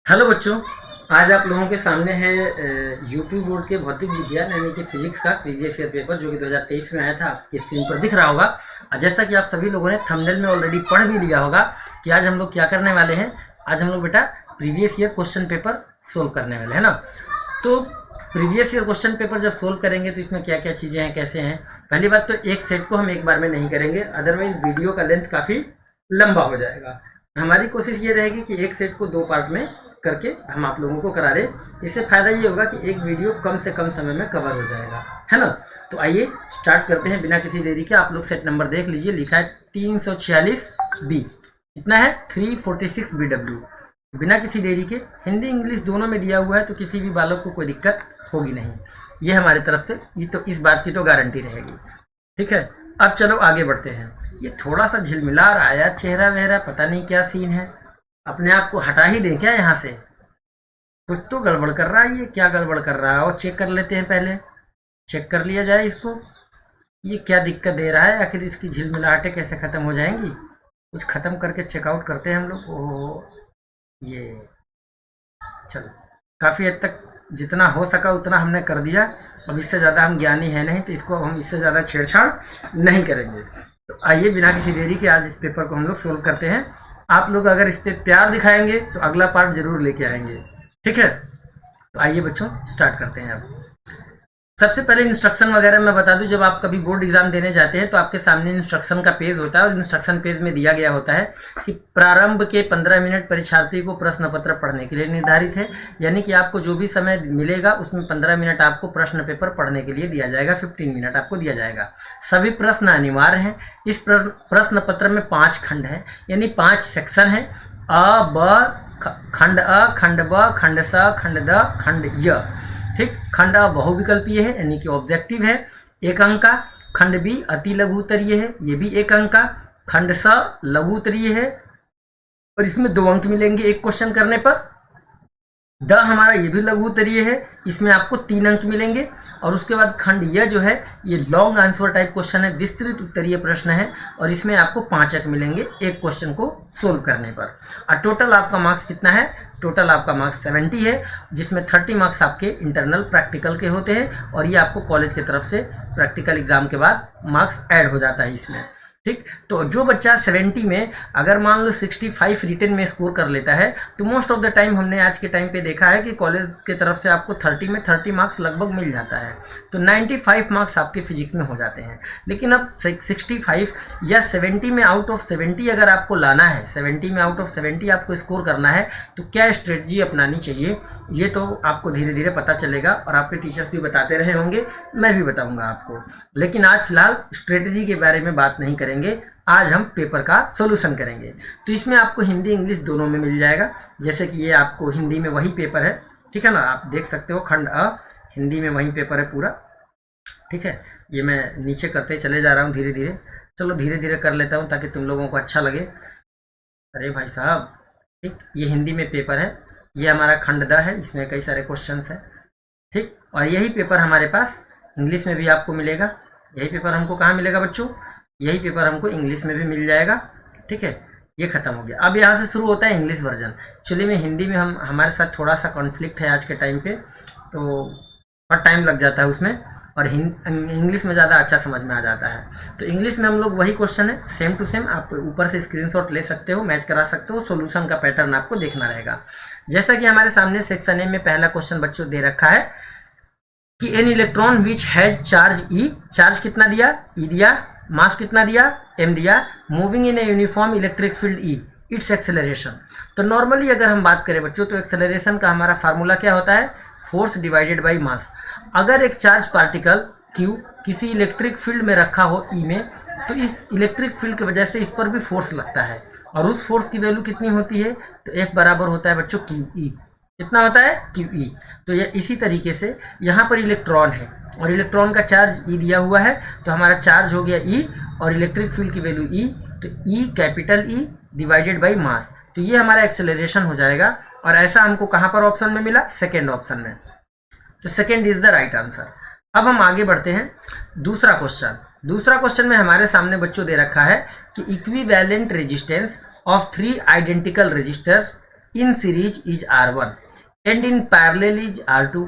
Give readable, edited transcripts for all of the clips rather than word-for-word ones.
Hello बच्चों, आज आप लोगों के सामने है यूपी बोर्ड के भौतिक विज्ञान यानी कि फिजिक्स का प्रीवियस ईयर पेपर जो कि 2023 में आया था। आपकी स्क्रीन पर दिख रहा होगा। और जैसा कि आप सभी लोगों ने थंबनेल में ऑलरेडी पढ़ भी लिया होगा कि आज हम लोग क्या करने वाले हैं। आज हम लोग बेटा previous year question paper solve करने वाले हैं ना। तो प्रीवियस ईयर क्वेश्चन पेपर जब सोल्व करेंगे तो इसमें क्या क्या चीज़ें हैं, कैसे हैं। पहली बात तो एक सेट को हम एक बार में नहीं करेंगे, अदरवाइज वीडियो का लेंथ काफ़ी लंबा हो जाएगा। हमारी कोशिश ये रहेगी कि एक सेट को 2 पार्ट में करके हम आप लोगों को करा रहे। इससे फायदा ये होगा कि एक वीडियो कम से कम समय में कवर हो जाएगा, है ना। तो आइए स्टार्ट करते हैं बिना किसी देरी के। आप लोग सेट नंबर देख लीजिए, लिखा है 346 बी, कितना है 346 BW। बिना किसी देरी के हिंदी इंग्लिश दोनों में दिया हुआ है, तो किसी भी बालक को कोई दिक्कत होगी नहीं, ये हमारी तरफ से ये तो इस बात की तो गारंटी रहेगी। ठीक है, अब चलो आगे बढ़ते हैं। ये थोड़ा सा झिलमिला रहा है यार, चेहरा वेहरा, पता नहीं क्या सीन है। अपने आप को हटा ही दें क्या यहाँ से, कुछ तो गड़बड़ कर रहा है। ये क्या गड़बड़ कर रहा है, और चेक कर लेते हैं, पहले चेक कर लिया जाए इसको। ये क्या दिक्कत दे रहा है, आखिर इसकी झिलमिलाहटें कैसे ख़त्म हो जाएंगी। कुछ ख़त्म करके चेकआउट करते हैं हम लोग। ओह, ये चलो काफ़ी हद तक जितना हो सका उतना हमने कर दिया। अब इससे ज़्यादा हम ज्ञानी है नहीं, तो इसको हम इससे ज़्यादा छेड़छाड़ नहीं करेंगे। तो आइए बिना किसी देरी के आज इस पेपर को हम लोग सोल्व करते हैं। आप लोग अगर इस पर प्यार दिखाएंगे तो अगला पार्ट जरूर लेके आएंगे, ठीक है। तो आइए बच्चों स्टार्ट करते हैं। अब सबसे पहले इंस्ट्रक्शन वगैरह मैं बता दूं, जब आप कभी बोर्ड एग्जाम देने जाते हैं तो आपके सामने इंस्ट्रक्शन का पेज होता है, और इंस्ट्रक्शन पेज में दिया गया होता है कि प्रारंभ के 15 मिनट परीक्षार्थी को प्रश्न पत्र पढ़ने के लिए निर्धारित है। यानी कि आपको जो भी समय मिलेगा उसमें 15 मिनट आपको प्रश्न पेपर पढ़ने के लिए दिया जाएगा, 15 मिनट आपको दिया जाएगा। सभी प्रश्न अनिवार्य हैं। इस प्रश्न पत्र में 5 खंड है, यानी 5 सेक्शन है। अ ब खंड अ, खंड ब, खंड स, खंड द, खंड य। ठीक, खंड अ बहुविकल्पीय है यानी कि ऑब्जेक्टिव है, 1 अंक का। खंड बी अति लघु उत्तरीय है, ये भी 1 अंक का। खंड स लघु उत्तरीय है और इसमें 2 अंक मिलेंगे एक क्वेश्चन करने पर। द हमारा ये भी लघु उत्तरीय है, इसमें आपको 3 अंक मिलेंगे। और उसके बाद खंड य जो है ये लॉन्ग आंसर टाइप क्वेश्चन है, विस्तृत उत्तरीय प्रश्न है, और इसमें आपको 5 अंक मिलेंगे एक क्वेश्चन को सोल्व करने पर। और टोटल आपका मार्क्स कितना है, टोटल आपका मार्क्स 70 है, जिसमें 30 मार्क्स आपके इंटरनल प्रैक्टिकल के होते हैं, और ये आपको कॉलेज की तरफ से प्रैक्टिकल एग्जाम के बाद मार्क्स ऐड हो जाता है इसमें। ठीक, तो जो बच्चा 70 में अगर मान लो 65 रिटन में स्कोर कर लेता है, तो मोस्ट ऑफ द टाइम हमने आज के टाइम पे देखा है कि कॉलेज के तरफ से आपको 30 में 30 मार्क्स लगभग मिल जाता है। तो 95 मार्क्स आपके फिजिक्स में हो जाते हैं। लेकिन अब 65 या 70 में आउट ऑफ 70 अगर आपको लाना है, 70 में आउट ऑफ 70 आपको स्कोर करना है, तो क्या स्ट्रेटजी अपनानी चाहिए, ये तो आपको धीरे धीरे पता चलेगा, और आपके टीचर्स भी बताते रहे होंगे, मैं भी बताऊंगा आपको। लेकिन आज फिलहाल स्ट्रेटजी के बारे में बात नहीं करेंगे, आज हम पेपर का सॉल्यूशन करेंगे। तो इसमें आपको हिंदी इंग्लिश दोनों में मिल जाएगा। जैसे कि ये आपको हिंदी में वही पेपर है, ठीक है ना, आप देख सकते हो खंड अ हिंदी में वही पेपर है पूरा। ठीक है, ये मैं नीचे करते चले जा रहा हूँ धीरे धीरे। चलो धीरे धीरे कर लेता हूँ ताकि तुम लोगों को अच्छा लगे। अरे भाई साहब, ठीक, ये हिंदी में पेपर है, ये हमारा खंड द है, इसमें कई सारे क्वेश्चन हैं। ठीक, और यही पेपर हमारे पास इंग्लिश में भी आपको मिलेगा। यही पेपर हमको कहाँ मिलेगा बच्चों, यही पेपर हमको इंग्लिश में भी मिल जाएगा। ठीक है, ये खत्म हो गया। अब यहाँ से शुरू होता है इंग्लिश वर्जन। एक्चुअली में हिंदी में हमारे साथ थोड़ा सा कॉन्फ्लिक्ट है आज के टाइम पे, तो बहुत टाइम लग जाता है उसमें, और इंग्लिश में ज़्यादा अच्छा समझ में आ जाता है। तो इंग्लिश में हम लोग वही क्वेश्चन है, सेम टू सेम, आप ऊपर से स्क्रीनशॉट ले सकते हो, मैच करा सकते हो, सॉल्यूशन का पैटर्न आपको देखना रहेगा। जैसा कि हमारे सामने सेक्शन ए में पहला क्वेश्चन बच्चों दे रखा है कि an electron which has charge E, charge कितना दिया, ई दिया, मास कितना दिया, एम दिया, moving in a uniform electric field E, it's acceleration. तो नॉर्मली अगर हम बात करें बच्चों, तो एक्सेलरेशन का हमारा फार्मूला क्या होता है, फोर्स डिवाइडेड बाई मास। अगर एक चार्ज पार्टिकल क्यू किसी इलेक्ट्रिक फील्ड में रखा हो ई में, तो इस इलेक्ट्रिक फील्ड की वजह से इस पर भी फोर्स लगता है, और उस फोर्स की वैल्यू कितनी होती है, तो एक बराबर होता है बच्चों क्यू ई। कितना होता है, क्यू ई। तो ये इसी तरीके से यहाँ पर इलेक्ट्रॉन है, और इलेक्ट्रॉन का चार्ज ई दिया हुआ है, तो हमारा चार्ज हो गया ई, और इलेक्ट्रिक फील्ड की वैल्यू ई, तो E capital E divided by मास। तो ये हमारा एक्सेलरेशन हो जाएगा, और ऐसा हमको कहाँ पर ऑप्शन में मिला, सेकेंड ऑप्शन में। तो second is the right answer. अब हम आगे बढ़ते हैं। दूसरा क्वेश्चन में हमारे सामने बच्चों दे रखा है कि equivalent resistance of 3 identical resistors in series is R1 and in parallel is R2।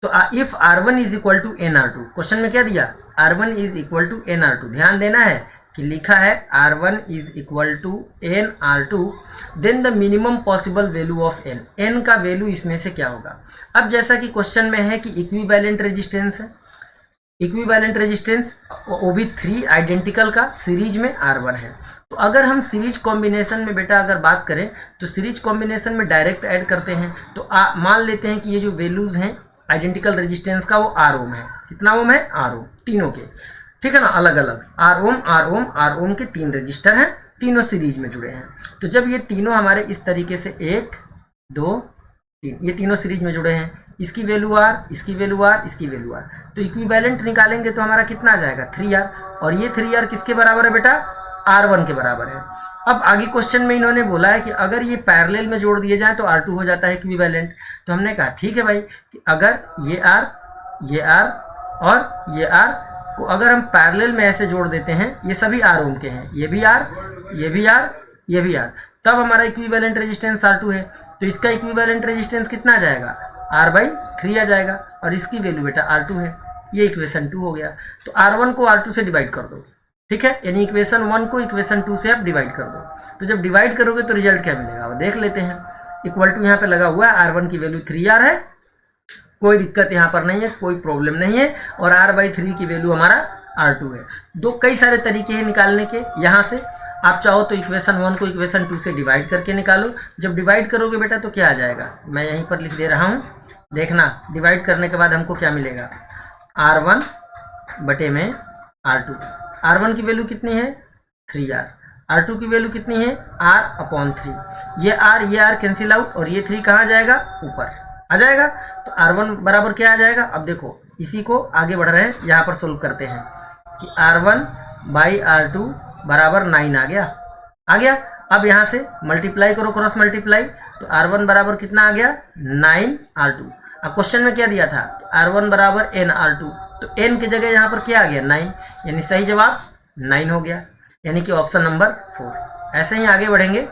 तो if R1 is equal to nR2, question में क्या दिया, R1 is equal to nR2। ध्यान देना है कि लिखा है R1 is equal to nR2, then the minimum possible value of n का वैल्यू इसमें से क्या होगा। अब जैसा कि क्वेश्चन में है कि इक्विवेलेंट रेजिस्टेंस है, इक्विवेलेंट रेजिस्टेंस वो भी 3 आइडेंटिकल का सीरीज में R1 है। तो अगर हम सीरीज कॉम्बिनेशन में बेटा अगर बात करें तो सीरीज कॉम्बिनेशन में डायरेक्ट ऐड करते हैं। तो मान लेते हैं कि ये जो वैल्यूज हैं आइडेंटिकल रेजिस्टेंस का वो R ओम है। कितना ओम है, R ओम, तीनों के, ठीक है ना, अलग अलग R ओम R ओम R ओम के 3 रजिस्टर हैं, तीनों सीरीज में जुड़े हैं। तो जब ये तीनों हमारे इस तरीके से 1 2 3 ये तीनों सीरीज में जुड़े हैं, इसकी वैल्यू R, इसकी वैल्यू R, इसकी वैल्यू R, तो इक्विवेलेंट निकालेंगे तो हमारा कितना आ जाएगा 3R, और ये 3R किसके बराबर है बेटा, R1 के बराबर है। अब आगे क्वेश्चन में इन्होंने बोला है कि अगर ये पैरेलल में जोड़ दिए जाए तो R2 हो जाता है इक्विवेलेंट। तो हमने कहा ठीक है भाई कि अगर ये R और ये R को अगर हम पैरेलल में ऐसे जोड़ देते हैं, ये सभी R ओम के हैं, ये भी R, ये भी R, ये भी R, तब हमारा इक्विवेलेंट रेजिस्टेंस R2 है। तो इसका इक्विवेलेंट रेजिस्टेंस कितना आ जाएगा, R/3 आ जाएगा, और इसकी वैल्यू बेटा R2 है। ये इक्वेशन 2 हो गया। तो R1 को R2 से डिवाइड कर दो, ठीक है, यानी इक्वेशन 1 को इक्वेशन 2 से आप डिवाइड कर दो। तो जब डिवाइड करोगे तो रिजल्ट क्या मिलेगा वो देख लेते हैं। इक्वल टू यहाँ पे लगा हुआ है, R1 की वैल्यू 3R है, कोई दिक्कत यहाँ पर नहीं है, कोई प्रॉब्लम नहीं है, और R/3 की वैल्यू हमारा R2 है। कई सारे तरीके हैं निकालने के। यहाँ से आप चाहो तो इक्वेशन 1 को इक्वेशन 2 से डिवाइड करके निकालो। जब डिवाइड करोगे बेटा तो क्या आ जाएगा, मैं यहीं पर लिख दे रहा हूँ, देखना डिवाइड करने के बाद हमको क्या मिलेगा, R1 बटे में R2। R1 की वैल्यू कितनी है 3R, R2 की वैल्यू कितनी है R/3। ये R कैंसिल आउट, और ये 3 कहाँ जाएगा, ऊपर आ जाएगा। तो R1 बराबर क्या आ जाएगा, अब देखो इसी को आगे बढ़ रहे हैं, यहाँ पर सोल्व करते हैं कि R1/R2 बराबर 9 आ गया। अब यहाँ से मल्टीप्लाई करो, क्रॉस मल्टीप्लाई, तो R1 बराबर कितना आ गया 9R2। अब क्वेश्चन में क्या दिया था, R1 बराबर nR2, तो n की जगह यहाँ पर क्या आ गया 9, यानी सही जवाब 9 हो गया, यानी कि ऑप्शन नंबर 4। ऐसे ही आगे बढ़ेंगे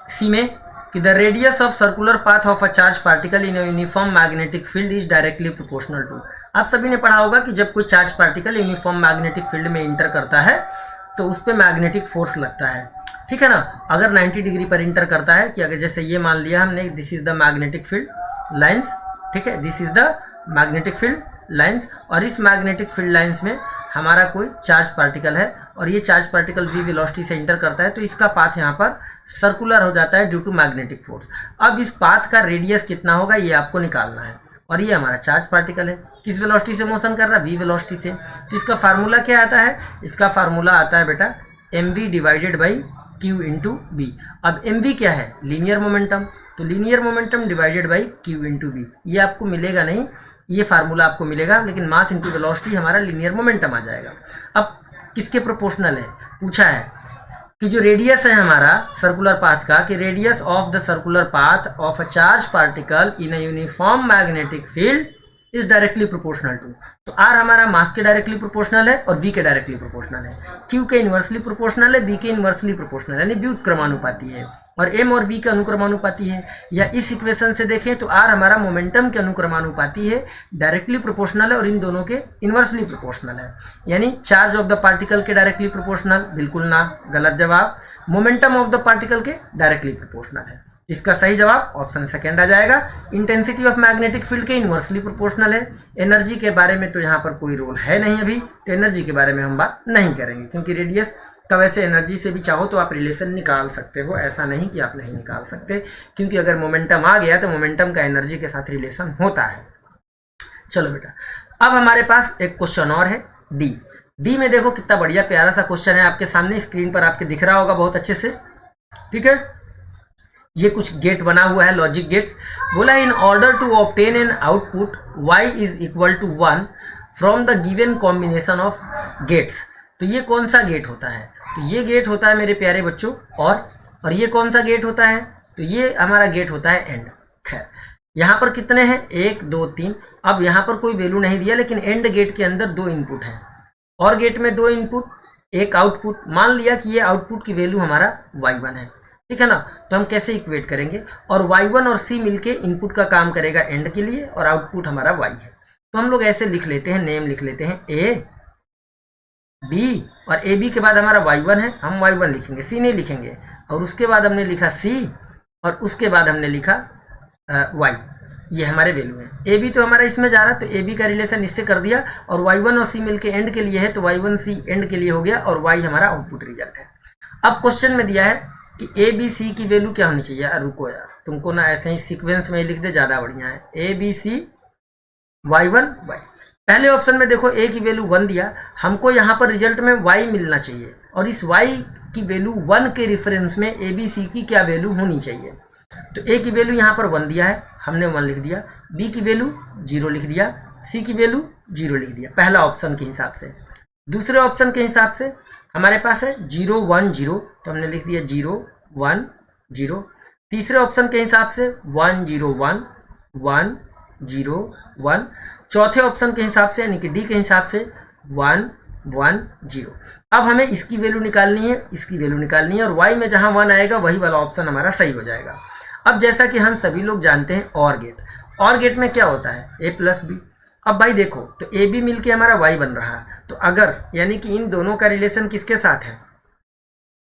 सी में कि the radius of circular path of a charged particle in uniform magnetic field is directly proportional to. आप सभी ने पढ़ा होगा कि जब कोई charged particle uniform magnetic field में इंटर करता है तो उस पर मैग्नेटिक फोर्स लगता है, ठीक है ना। अगर 90 डिग्री पर इंटर करता है, कि अगर जैसे ये मान लिया हमने, this is the magnetic field lines, ठीक है, this is the magnetic field lines, और इस मैग्नेटिक फील्ड लाइंस में हमारा कोई चार्ज पार्टिकल है, और ये चार्ज पार्टिकल v वेलोसिटी से इंटर करता है, तो इसका पाथ यहाँ पर सर्कुलर हो जाता है ड्यू टू मैग्नेटिक फोर्स। अब इस पाथ का रेडियस कितना होगा ये आपको निकालना है, और ये हमारा चार्ज पार्टिकल है, किस वेलोसिटी से मोशन कर रहा है, v वेलोसिटी से। तो इसका फार्मूला क्या आता है, इसका फार्मूला आता है बेटा mv divided by q into B. अब mv क्या है, लीनियर मोमेंटम, तो linear momentum divided by q into B. ये आपको मिलेगा नहीं, ये फार्मूला आपको मिलेगा, लेकिन मास इंटू वेलोसिटी हमारा लीनियर मोमेंटम आ जाएगा। अब किसके प्रोपोर्शनल है पूछा है, कि जो रेडियस है हमारा सर्कुलर पाथ का, कि radius of the circular path of a charged particle in a uniform magnetic field is directly proportional to. तो आर हमारा मास के डायरेक्टली प्रोपोर्शनल है और वी के डायरेक्टली प्रोपोर्शनल है, क्यू के इन्वर्सली प्रोपोर्शनल है, बी के इन्वर्सली प्रोपोर्शनल यानी व्युत्क्रमानुपाती है, और एम और वी के अनुक्रमानुपाती है। या इस इक्वेशन से देखें तो आर हमारा मोमेंटम के अनुक्रमानुपाती है, डायरेक्टली प्रोपोर्शनल है, और इन दोनों के इन्वर्सली प्रोपोर्शनल है। यानी चार्ज ऑफ द पार्टिकल के डायरेक्टली प्रोपोर्शनल, बिल्कुल ना, गलत जवाब। मोमेंटम ऑफ द पार्टिकल के डायरेक्टली प्रोपोर्शनल है, इसका सही जवाब ऑप्शन सेकंड आ जाएगा। इंटेंसिटी ऑफ मैग्नेटिक फील्ड के इन्वर्सली प्रोपोर्शनल है। एनर्जी के बारे में तो यहाँ पर कोई रोल है नहीं अभी, तो एनर्जी के बारे में हम बात नहीं करेंगे, क्योंकि रेडियस का वैसे एनर्जी से भी चाहो तो आप रिलेशन निकाल सकते हो, ऐसा नहीं कि आप नहीं निकाल सकते, क्योंकि अगर मोमेंटम आ गया तो मोमेंटम का एनर्जी के साथ रिलेशन होता है। चलो बेटा, अब हमारे पास एक क्वेश्चन और है डी में देखो कितना बढ़िया प्यारा सा क्वेश्चन है, आपके सामने स्क्रीन पर आपके दिख रहा होगा बहुत अच्छे से, ठीक है। ये कुछ गेट बना हुआ है, लॉजिक गेट्स। बोला in order to obtain an output y is equal to 1 from the given combination of gates. तो ये कौन सा गेट होता है, तो ये गेट होता है मेरे प्यारे बच्चों, और ये कौन सा गेट होता है, तो ये हमारा गेट होता है एंड। खैर यहाँ पर कितने हैं, 1 2 3। अब यहाँ पर कोई वैल्यू नहीं दिया, लेकिन एंड गेट के अंदर 2 इनपुट हैं, और गेट में 2 इनपुट 1 आउटपुट। मान लिया कि ये आउटपुट की वैल्यू हमारा y1 है, ठीक है ना। तो हम कैसे इक्वेट करेंगे, और y1 और c मिलके इनपुट का काम करेगा एंड के लिए, और आउटपुट हमारा y है। तो हम लोग ऐसे लिख लेते हैं, नेम लिख लेते हैं a b, और ए बी के बाद हमारा y1 है, हम y1 लिखेंगे, c नहीं लिखेंगे। और उसके बाद हमने लिखा c, और उसके बाद हमने लिखा y, ये हमारे वैल्यू है। ए बी तो हमारा इसमें जा रहा है, तो ए बी का रिलेशन इससे कर दिया, और y1 और c मिलके एंड के लिए है, तो y1 c एंड के लिए हो गया, और y हमारा आउटपुट रिजल्ट है। अब क्वेश्चन में दिया है कि ए बी सी की वैल्यू क्या होनी चाहिए। यार रुको यार, तुमको ना ऐसे ही सीक्वेंस में ही लिख दे, ज्यादा बढ़िया है। A B C y1 y, पहले ऑप्शन में देखो a की वैल्यू 1 दिया, हमको यहाँ पर रिजल्ट में y मिलना चाहिए, और इस y की वैल्यू 1 के रेफरेंस में ए बी सी की क्या वैल्यू होनी चाहिए। तो a की वैल्यू यहाँ पर 1 दिया है, हमने 1 लिख दिया, b की वैल्यू 0 लिख दिया, c की वैल्यू 0 लिख दिया, पहला ऑप्शन के हिसाब से। दूसरे ऑप्शन के हिसाब से हमारे पास है 0 1 0, तो हमने लिख दिया 0 1 0। तीसरे ऑप्शन के हिसाब से 1 0 1 1 0 1। चौथे ऑप्शन के हिसाब से यानी कि डी के हिसाब से 1 1 0। अब हमें इसकी वैल्यू निकालनी है, इसकी वैल्यू निकालनी है, और y में जहां 1 आएगा वही वाला ऑप्शन हमारा सही हो जाएगा। अब जैसा कि हम सभी लोग जानते हैं और गेट, और गेट में क्या होता है a प्लस बी। अब भाई देखो, तो ए बी मिलके हमारा y बन रहा है, तो अगर यानी कि इन दोनों का रिलेशन किसके साथ है,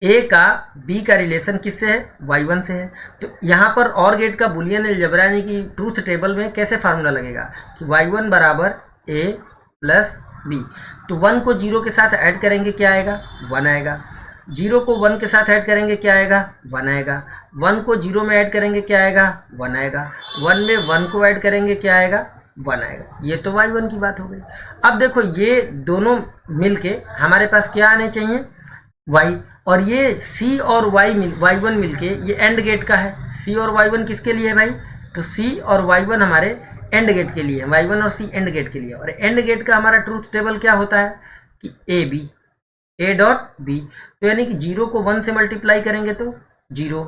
a का b का रिलेशन किससे है, y1 से है। तो यहाँ पर और गेट का बुलियन अलजेब्रा यानी कि ट्रूथ टेबल में कैसे फार्मूला लगेगा कि y1 बराबर a प्लस b। तो 1 को 0 के साथ ऐड करेंगे क्या आएगा, 1 आएगा। 0 को 1 के साथ ऐड करेंगे क्या आएगा, 1 आएगा। 1 को 0 में ऐड करेंगे क्या आएगा, 1 आएगा। 1 में 1 को ऐड करेंगे क्या आएगा, 1 आएगा। ये तो y1 की बात हो गई। अब देखो ये दोनों मिलके हमारे पास क्या आने चाहिए, y, और ये c और y1 मिलके ये एंड गेट का है। c और y1 किसके लिए है भाई, तो c और y1 हमारे एंड गेट के लिए है, y1 और c एंड गेट के लिए। और एंड गेट का हमारा ट्रूथ टेबल क्या होता है कि a डॉट b। तो यानी कि 0 को 1 से मल्टीप्लाई करेंगे तो 0,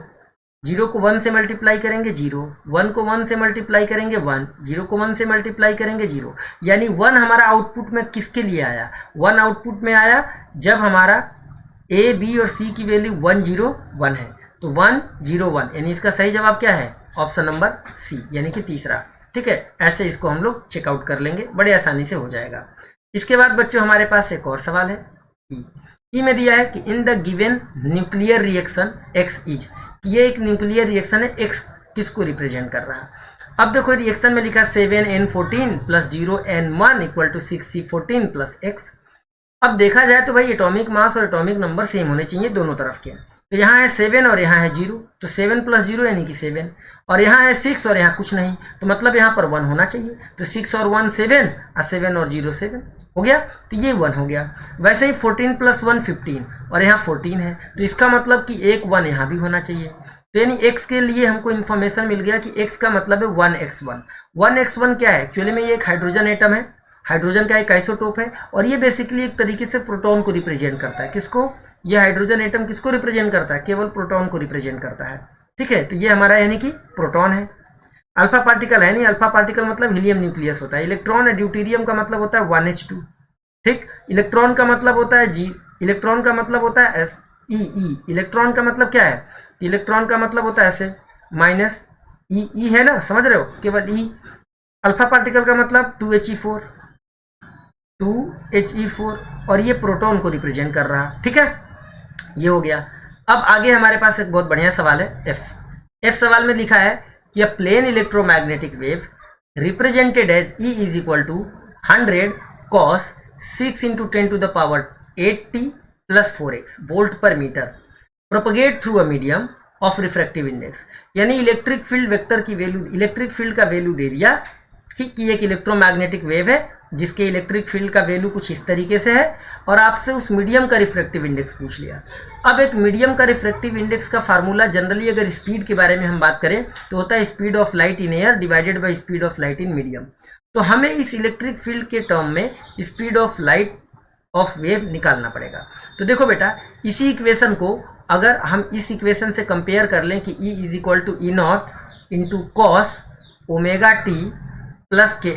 0 को 1 से मल्टीप्लाई करेंगे 0, 1 को 1 से मल्टीप्लाई करेंगे 1, 0 को 1 से मल्टीप्लाई करेंगे 0। यानी 1 हमारा आउटपुट में किसके लिए आया, 1 आउटपुट में आया जब हमारा ए बी और सी की वैल्यू 1 0 1 है। तो 1 0 1 यानी इसका सही जवाब क्या है, ऑप्शन नंबर सी यानी कि तीसरा। ठीक है, ऐसे इसको हम लोग चेकआउट कर लेंगे, बड़े आसानी से हो जाएगा। इसके बाद बच्चों हमारे पास एक और सवाल है, ई में दिया है कि in the given nuclear reaction X is, ये एक न्यूक्लियर रिएक्शन है, एक्स किसको रिप्रेजेंट कर रहा है। अब देखो रिएक्शन में लिखा 7n14 plus 0n1 equal to 6c14 plus x। अब देखा जाए तो भाई एटॉमिक मास और एटॉमिक नंबर सेम होने चाहिए दोनों तरफ के। तो यहाँ है 7 और यहाँ है 0, तो 7 प्लस 0 यानी कि 7, और यहाँ है 6 और यहाँ कुछ नहीं, तो मतलब यहाँ पर 1 होना चाहिए। तो 6 और 1 7, और 7 और 0 7 हो गया, तो ये 1 हो गया। वैसे ही 14 प्लस 1 15, और यहाँ 14 है, तो इसका मतलब कि एक 1 यहाँ भी होना चाहिए। तो यानी x के लिए हमको इन्फॉर्मेशन मिल गया कि x का मतलब है 1x1। 1x1 क्या है, एक्चुअली में ये एक हाइड्रोजन एटम है, हाइड्रोजन का एक आइसोटोप है, और ये बेसिकली एक तरीके से प्रोटॉन को रिप्रेजेंट करता है। किसको, ये हाइड्रोजन एटम किसको रिप्रेजेंट करता है, केवल प्रोटॉन को रिप्रेजेंट करता है। ठीक है, तो ये हमारा यानी कि प्रोटॉन है। अल्फा पार्टिकल है नहीं, अल्फा पार्टिकल मतलब हीलियम न्यूक्लियस होता है। इलेक्ट्रॉन है, ड्यूटेरियम का मतलब होता है 1h2। ठीक, इलेक्ट्रॉन का मतलब होता है जी, इलेक्ट्रॉन का मतलब होता है एस ई। इलेक्ट्रॉन का मतलब क्या है, इलेक्ट्रॉन का मतलब होता है ऐसे माइनस ई है ना, समझ रहे हो, केवल ई। अल्फा पार्टिकल का मतलब 2he4, 2he4, और ये प्रोटॉन को रिप्रेजेंट कर रहा। ठीक है, ये हो गया। अब आगे हमारे पास एक बहुत बढ़िया सवाल है, एफ सवाल में लिखा है कि a plane electromagnetic wave represented as E is equal to 100 cos 6 × 10⁸ plus 4x volt per metre propagate through a medium of refractive index. यानी इलेक्ट्रिक फील्ड वेक्टर की वैल्यू, इलेक्ट्रिक फील्ड का वैल्यू दे दिया कि एक इलेक्ट्रोमैग्नेटिक वेव है जिसके electric field का वैल्यू कुछ इस तरीके से है, और आपसे उस मीडियम का रिफ्रैक्टिव इंडेक्स पूछ लिया। अब एक मीडियम का रिफ्रैक्टिव इंडेक्स का फार्मूला जनरली अगर स्पीड के बारे में हम बात करें तो होता है speed of light in air divided by speed of light in medium. तो हमें इस इलेक्ट्रिक फील्ड के टर्म में speed of light of wave निकालना पड़ेगा। तो देखो बेटा, इसी इक्वेशन को अगर हम इस इक्वेशन से कंपेयर कर लें कि E is equal to E0 into cos omega t plus k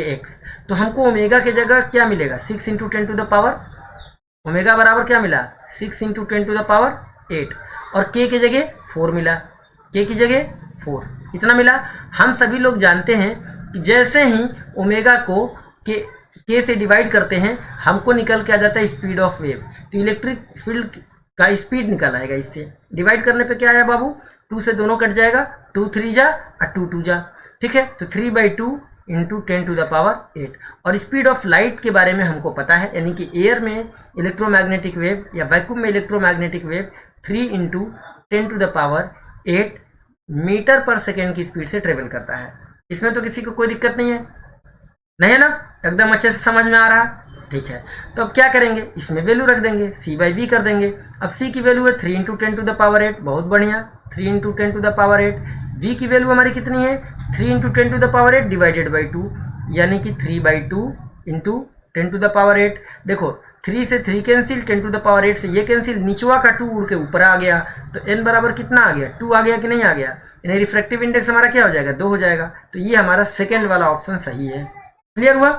x, तो हमको ओमेगा के जगह क्या मिलेगा, 6 × 10⁻, ओमेगा बराबर क्या मिला, 6 × 10⁻, 8 और के की जगह 4 मिला, के की जगह 4 इतना मिला। हम सभी लोग जानते हैं कि जैसे ही ओमेगा को के से डिवाइड करते हैं हमको निकल के आ जाता है स्पीड ऑफ वेव। तो इलेक्ट्रिक फील्ड का स्पीड निकल आएगा, इससे डिवाइड करने पे क्या आया बाबू, 2 से दोनों कट जाएगा, 2 3 जा और 2 2 जा, ठीक है। तो 3/2 इंटू 10⁸ और स्पीड ऑफ लाइट के बारे में हमको पता है, यानी कि एयर में इलेक्ट्रोमैग्नेटिक वेव या वैक्यूम में इलेक्ट्रोमैग्नेटिक वेव 3 इंटू 10⁸ मीटर पर सेकेंड की स्पीड से ट्रेवल करता है। इसमें तो किसी को कोई दिक्कत नहीं है ना, एकदम अच्छे से समझ में आ रहा, ठीक है। तो अब क्या करेंगे, इसमें वैल्यू रख देंगे, c/v कर देंगे। अब c की वैल्यू है 3 इंटू 10⁸, बहुत बढ़िया, 3 इंटू 10⁸। v की वैल्यू हमारी कितनी है, 3 इंटू 10⁸ डिवाइडेड बाई 2, यानी कि 3/2 इंटू 10⁸। देखो 3 से 3 कैंसिल, 10⁸ से ये कैंसिल, निचवा का 2 उड़ के ऊपर आ गया, तो n बराबर कितना आ गया, 2 आ गया कि नहीं आ गया, यानी रिफ्रैक्टिव इंडेक्स हमारा क्या हो जाएगा, 2 हो जाएगा। तो ये हमारा सेकेंड वाला ऑप्शन सही है। क्लियर हुआ।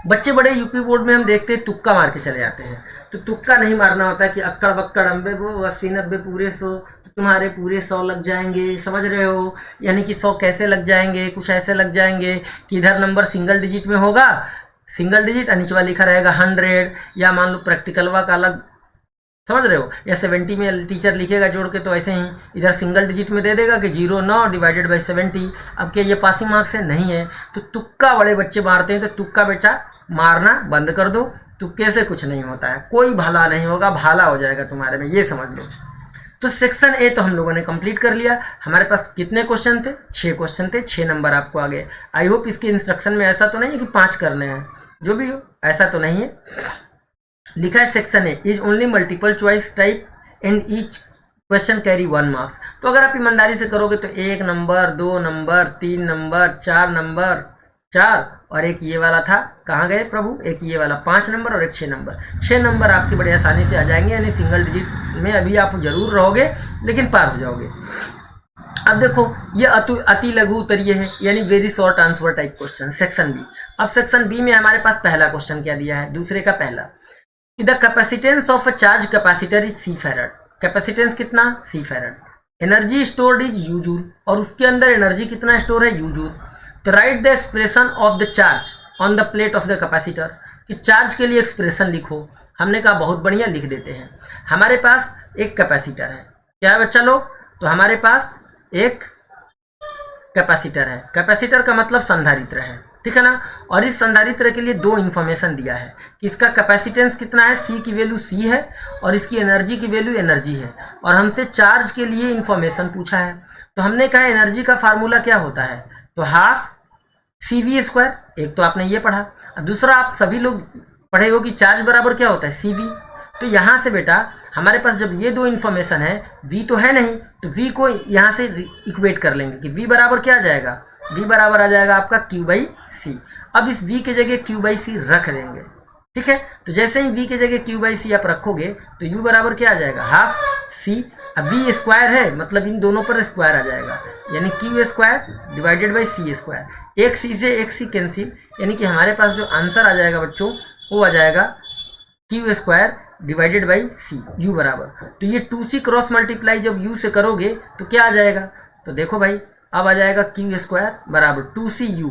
बच्चे बड़े यूपी बोर्ड में हम देखते हैं तुक्का मार के चले जाते हैं, तो तुक्का नहीं मारना होता है कि अक्कड़ बक्कड़ अम्बे वो 80 90 पूरे 100, तो तुम्हारे पूरे 100 लग जाएंगे, समझ रहे हो, यानी कि 100 कैसे लग जाएंगे, कुछ ऐसे लग जाएंगे कि इधर नंबर सिंगल डिजिट में होगा, सिंगल डिजिट और नीचे लिखा रहेगा 100, या मान लो प्रैक्टिकलवा का अलग, समझ रहे हो, या 70 में टीचर लिखेगा जोड़ के, तो ऐसे ही इधर सिंगल डिजिट में दे देगा कि 0 डिवाइडेड बाई 70। अब क्या ये पासिंग मार्क्स है, नहीं है। तो तुक्का बड़े बच्चे मारते हैं, तो तुक्का बेटा मारना बंद कर दो, तुक्के से कुछ नहीं होता है, कोई भला नहीं होगा, भाला हो जाएगा तुम्हारे में, ये समझ लो। तो सेक्शन ए तो हम लोगों ने कंप्लीट कर लिया। हमारे पास कितने क्वेश्चन थे, 6 क्वेश्चन थे, 6 नंबर आपको आ गए। आई होप इसके इंस्ट्रक्शन में ऐसा तो नहीं है कि 5 करने हैं, जो भी हो ऐसा तो नहीं है। लिखा है section A is only multiple choice type and each question carry 1 marks. तो अगर आप ईमानदारी से करोगे तो 1 नंबर, 2 नंबर, 3 नंबर, 4 नंबर, 4 और एक ये वाला था, कहाँ गए प्रभु, एक ये वाला 5 नंबर और एक 6 नंबर, 6 नंबर आपके बड़े आसानी से आ जाएंगे, यानी सिंगल डिजिट में अभी आप जरूर रहोगे लेकिन पार हो जाओगे। अब देखो ये अति लघु उत्तरीय है, यानी very short answer type question, section B. अब सेक्शन बी में हमारे पास पहला क्वेश्चन क्या दिया है, दूसरे का पहला, the capacitance of a charge capacitor is C farad. Capacitance कितना, C farad. Energy stored is U joule, और उसके अंदर एनर्जी कितना स्टोर है, U जूल। तो right the expression of the charge on the plate of the capacitor, कि charge के लिए एक्सप्रेशन लिखो। हमने कहा बहुत बढ़िया, लिख देते हैं। हमारे पास एक कैपेसिटर है, क्या है बच्चा लोग, तो हमारे पास एक कैपेसिटर है। कैपेसिटर का मतलब संधारित्र है, ठीक है ना। और इस संधारित्र के लिए 2 इंफॉर्मेशन दिया है कि इसका कैपेसिटेंस कितना है, C की वैल्यू C है, और इसकी एनर्जी की वैल्यू एनर्जी है, और हमसे चार्ज के लिए इंफॉर्मेशन पूछा है। तो हमने कहा एनर्जी का फार्मूला क्या होता है, तो हाफ CV², एक तो आपने ये पढ़ा, और दूसरा आप सभी लोग पढ़े हो कि चार्ज बराबर क्या होता है, CV। तो यहाँ से बेटा हमारे पास जब ये 2 इंफॉर्मेशन है, V तो है नहीं, तो V को यहाँ से इक्वेट कर लेंगे कि V बराबर क्या आ जाएगा, V बराबर आ जाएगा आपका Q/C। अब इस V के जगह Q/C रख देंगे, ठीक है। तो जैसे ही V के जगह Q/C आप रखोगे तो U बराबर क्या आ जाएगा, हाफ C। अब V स्क्वायर है, मतलब इन दोनों पर स्क्वायर आ जाएगा, यानी Q² डिवाइडेड बाई C²। एक C से एक C कैंसिल, यानी कि हमारे पास जो आंसर आ जाएगा बच्चों वो आ जाएगा Q² divided by C, U बराबर। तो ये 2C क्रॉस मल्टीप्लाई जब U से करोगे तो क्या आ जाएगा, तो देखो भाई अब आ जाएगा Q² बराबर 2CU।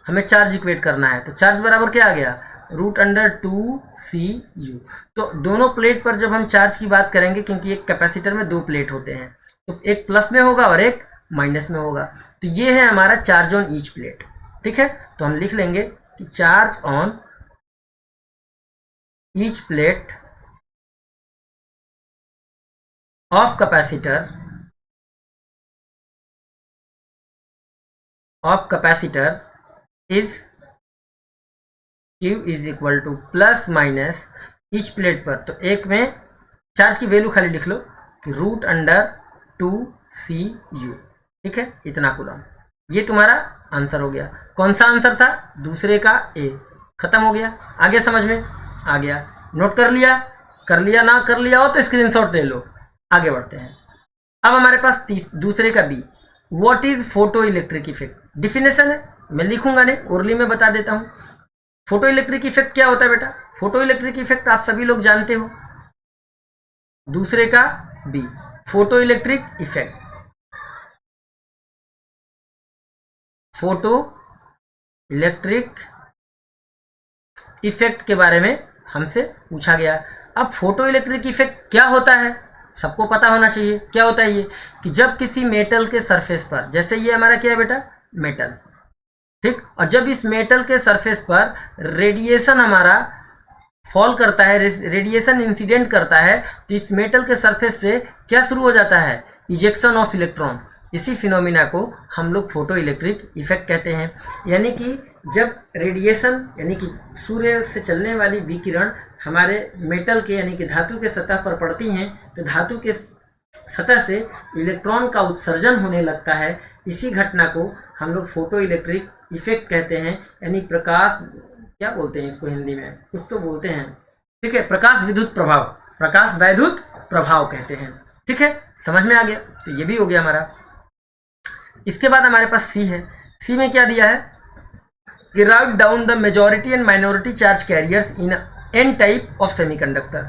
हमें चार्ज इक्वेट करना है, तो चार्ज बराबर क्या आ गया, √2CU। तो दोनों प्लेट पर जब हम चार्ज की बात करेंगे, क्योंकि एक कैपेसिटर में 2 प्लेट होते हैं, तो एक प्लस में होगा और एक माइनस में होगा, तो ये है हमारा चार्ज ऑन ईच प्लेट, ठीक है। तो हम लिख लेंगे कि charge on each plate of capacitor is Q is equal two plus minus each plate पर, तो एक में चार्ज की वैल्यू खाली लिख लो कि √2CU, ठीक है, इतना कूलम। ये तुम्हारा आंसर हो गया। कौन सा आंसर था, दूसरे का A। खत्म हो गया, आगे समझ में आ गया, नोट कर लिया ना कर लिया हो तो स्क्रीनशॉट ले लो। आगे बढ़ते हैं। अब हमारे पास दूसरे का B, what is photo electric effect. Definition है, मैं लिखूंगा नहीं, ओरली में बता देता हूँ। फोटो इलेक्ट्रिक इफेक्ट क्या होता है बेटा, फोटो इलेक्ट्रिक इफेक्ट आप सभी लोग जानते हो, दूसरे का B. Photoelectric effect, photoelectric effect के बारे में हमसे पूछा गया। अब फोटो इलेक्ट्रिक इफेक्ट क्या होता है, सबको पता होना चाहिए। क्या होता है ये कि जब किसी मेटल के सरफेस पर, जैसे ये हमारा क्या है बेटा, मेटल, ठीक, और जब इस मेटल के सरफेस पर रेडिएशन हमारा फॉल करता है, रेडिएशन इंसिडेंट करता है, तो इस मेटल के सरफेस से क्या शुरू हो जाता है, इजेक्शन ऑफ इलेक्ट्रॉन। इसी फिनोमिना को हम लोग फोटो इलेक्ट्रिक इफेक्ट कहते हैं। यानी कि जब रेडिएशन यानी कि सूर्य से चलने वाली विकिरण हमारे मेटल के यानी कि धातु के सतह पर पड़ती हैं, तो धातु के सतह से इलेक्ट्रॉन का उत्सर्जन होने लगता है। इसी घटना को हम लोग फोटो इलेक्ट्रिक इफेक्ट कहते हैं। यानी प्रकाश, क्या बोलते हैं इसको हिंदी में, कुछ तो बोलते हैं, ठीक है, प्रकाश विद्युत प्रभाव, प्रकाश वैद्युत प्रभाव कहते हैं। ठीक है, समझ में आ गया। तो ये भी हो गया हमारा। इसके बाद हमारे पास सी है। सी में क्या दिया है कि write down the majority and minority charge carriers in N type of semiconductor.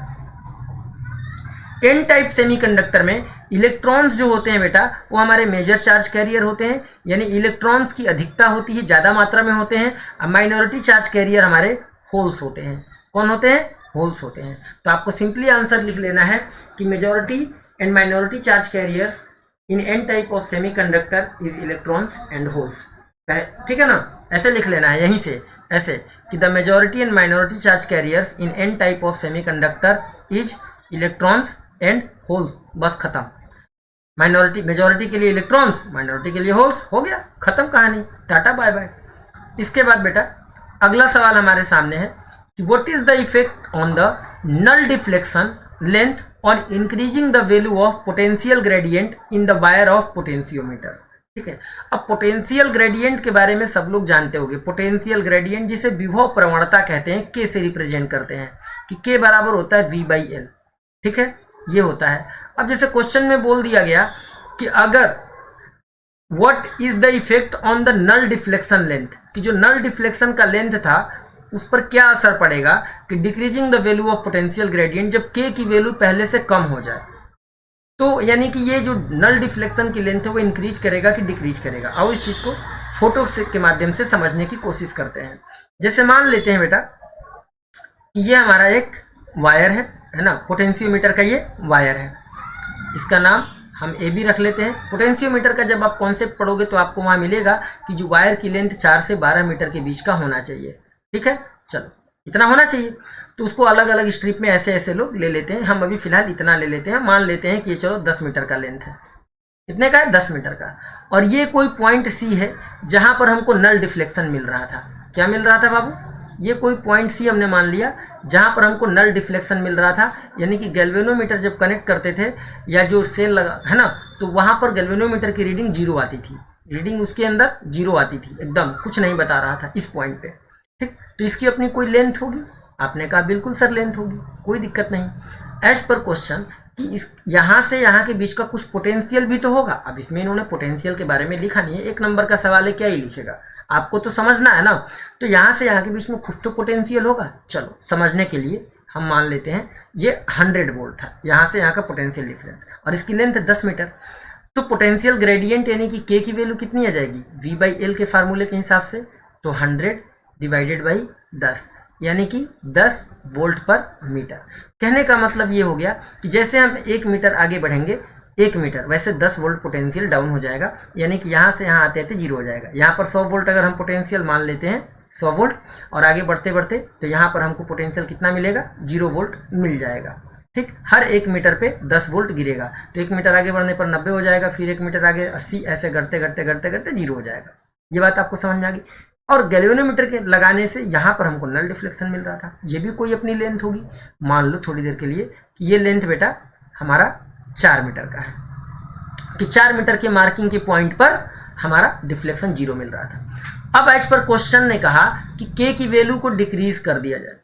N type semiconductor में इलेक्ट्रॉन्स जो होते हैं बेटा, वो हमारे मेजर चार्ज कैरियर होते हैं, यानी इलेक्ट्रॉन्स की अधिकता होती है, ज़्यादा मात्रा में होते हैं। अब माइनॉरिटी चार्ज कैरियर हमारे होल्स होते हैं। कौन होते हैं, होल्स होते हैं। तो आपको सिंपली आंसर लिख लेना है कि majority and minority charge carriers in N type of semiconductor is electrons and holes. ठीक है ना, ऐसे लिख लेना है यहीं से, ऐसे कि the majority and minority charge carriers in N type of semiconductor is electrons and holes, बस खत्म। माइनॉरिटी, मेजॉरिटी के लिए इलेक्ट्रॉन्स, माइनॉरिटी के लिए होल्स, हो गया, खत्म कहानी, टाटा बाय बाय। इसके बाद बेटा अगला सवाल हमारे सामने है कि what is the effect on the null deflection length और increasing the value of potential gradient in the wire of potentiometer. ठीक है, अब पोटेंशियल ग्रेडियंट के बारे में सब लोग जानते होंगे। पोटेंशियल ग्रेडियंट जिसे विभव प्रवणता कहते हैं, के से रिप्रेजेंट करते हैं कि के बराबर होता है V बाई एल। ठीक है, ये होता है। अब जैसे क्वेश्चन में बोल दिया गया कि अगर what is the effect on the null deflection length, कि जो नल डिफ्लेक्शन का लेंथ था उस पर क्या असर पड़ेगा कि decreasing the value of potential gradient, जब के की वैल्यू पहले से कम हो जाए, तो यानी कि ये जो नल डिफ्लेक्शन की लेंथ है वो इंक्रीज करेगा कि डिक्रीज करेगा। आओ इस चीज को फोटो के माध्यम से समझने की कोशिश करते हैं। जैसे मान लेते हैं बेटा कि ये हमारा एक वायर है ना, पोटेंशियोमीटर का ये वायर है, इसका नाम हम ए बी रख लेते हैं। पोटेंशियोमीटर का जब आप कॉन्सेप्ट पढ़ोगे तो आपको वहाँ मिलेगा कि जो वायर की लेंथ 4 से 12 मीटर के बीच का होना चाहिए। ठीक है, चलो इतना होना चाहिए। तो उसको अलग अलग स्ट्रिप में ऐसे ऐसे लोग ले लेते हैं। हम अभी फिलहाल इतना ले लेते हैं, मान लेते हैं कि ये चलो 10 मीटर का लेंथ है। कितने का है, 10 मीटर का। और ये कोई पॉइंट सी है जहाँ पर हमको नल डिफ्लेक्शन मिल रहा था। क्या मिल रहा था बाबू, ये कोई पॉइंट सी हमने मान लिया जहाँ पर हमको नल डिफ्लेक्शन मिल रहा था। यानी कि गैल्वेनोमीटर जब कनेक्ट करते थे या जो सेल लगा है ना, तो वहाँ पर गैल्वेनोमीटर की रीडिंग 0 आती थी, रीडिंग उसके अंदर 0 आती थी, एकदम कुछ नहीं बता रहा था इस पॉइंट पे। ठीक, तो इसकी अपनी कोई लेंथ होगी। आपने कहा बिल्कुल सर लेंथ होगी, कोई दिक्कत नहीं। एज पर क्वेश्चन कि इस यहाँ से यहाँ के बीच का कुछ पोटेंशियल भी तो होगा। अब इसमें इन्होंने पोटेंशियल के बारे में लिखा नहीं है, 1 नंबर का सवाल है, क्या ही लिखेगा, आपको तो समझना है ना। तो यहाँ से यहाँ के बीच में कुछ तो पोटेंशियल होगा। चलो समझने के लिए हम मान लेते हैं ये 100 वोल्ट था, यहाँ से यहाँ का पोटेंशियल डिफरेंस, और इसकी लेंथ 10 मीटर। तो पोटेंशियल ग्रेडियंट यानी कि के की वैल्यू कितनी आ जाएगी, V बाई एल के फार्मूले के हिसाब से, तो 100 डिवाइडेड बाई 10 यानी कि 10 वोल्ट पर मीटर। कहने का मतलब ये हो गया कि जैसे हम 1 मीटर आगे बढ़ेंगे, 1 मीटर, वैसे 10 वोल्ट पोटेंशियल डाउन हो जाएगा। यानी कि यहाँ से यहाँ आते आते 0 हो जाएगा। यहाँ पर 100 वोल्ट अगर हम पोटेंशियल मान लेते हैं, 100 वोल्ट, और आगे बढ़ते बढ़ते तो यहाँ पर हमको पोटेंशियल कितना मिलेगा, 0 वोल्ट मिल जाएगा। ठीक, हर 1 मीटर पे 10 वोल्ट गिरेगा, तो 1 मीटर आगे बढ़ने पर 90 हो जाएगा, फिर 1 मीटर आगे 80, ऐसे घटते घटते घटते घटते 0 हो जाएगा। ये बात आपको समझ में आ गई। और गैल्वेनोमीटर के लगाने से यहाँ पर हमको नल डिफ्लेक्शन मिल रहा था, ये भी कोई अपनी लेंथ होगी। मान लो थोड़ी देर के लिए कि ये लेंथ बेटा हमारा 4 मीटर का है, कि 4 मीटर के मार्किंग के पॉइंट पर हमारा डिफ्लेक्शन 0 मिल रहा था। अब एज पर क्वेश्चन ने कहा कि के की वैल्यू को डिक्रीज कर दिया जाए,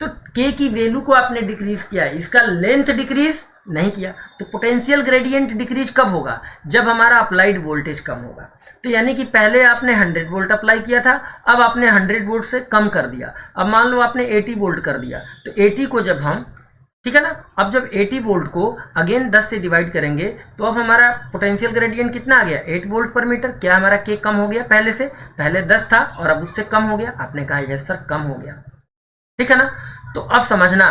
तो के की वैल्यू को आपने डिक्रीज किया है, इसका लेंथ डिक्रीज नहीं किया। तो पोटेंशियल ग्रेडियंट डिक्रीज कब होगा, जब हमारा अप्लाइड वोल्टेज कम होगा। तो यानी कि पहले आपने 100 वोल्ट अप्लाई किया था, अब आपने 100 वोल्ट से कम कर दिया। अब मान लो आपने 80 वोल्ट कर दिया, तो 80 को जब हम ठीक है ना। अब जब 80 वोल्ट को अगेन 10 से डिवाइड करेंगे तो अब हमारा पोटेंशियल ग्रेडियंट कितना आ गया, 8 वोल्ट पर मीटर। क्या हमारा के कम हो गया पहले से, पहले 10 था और अब उससे कम हो गया। आपने कहा यस सर कम हो गया, ठीक है ना। तो अब समझना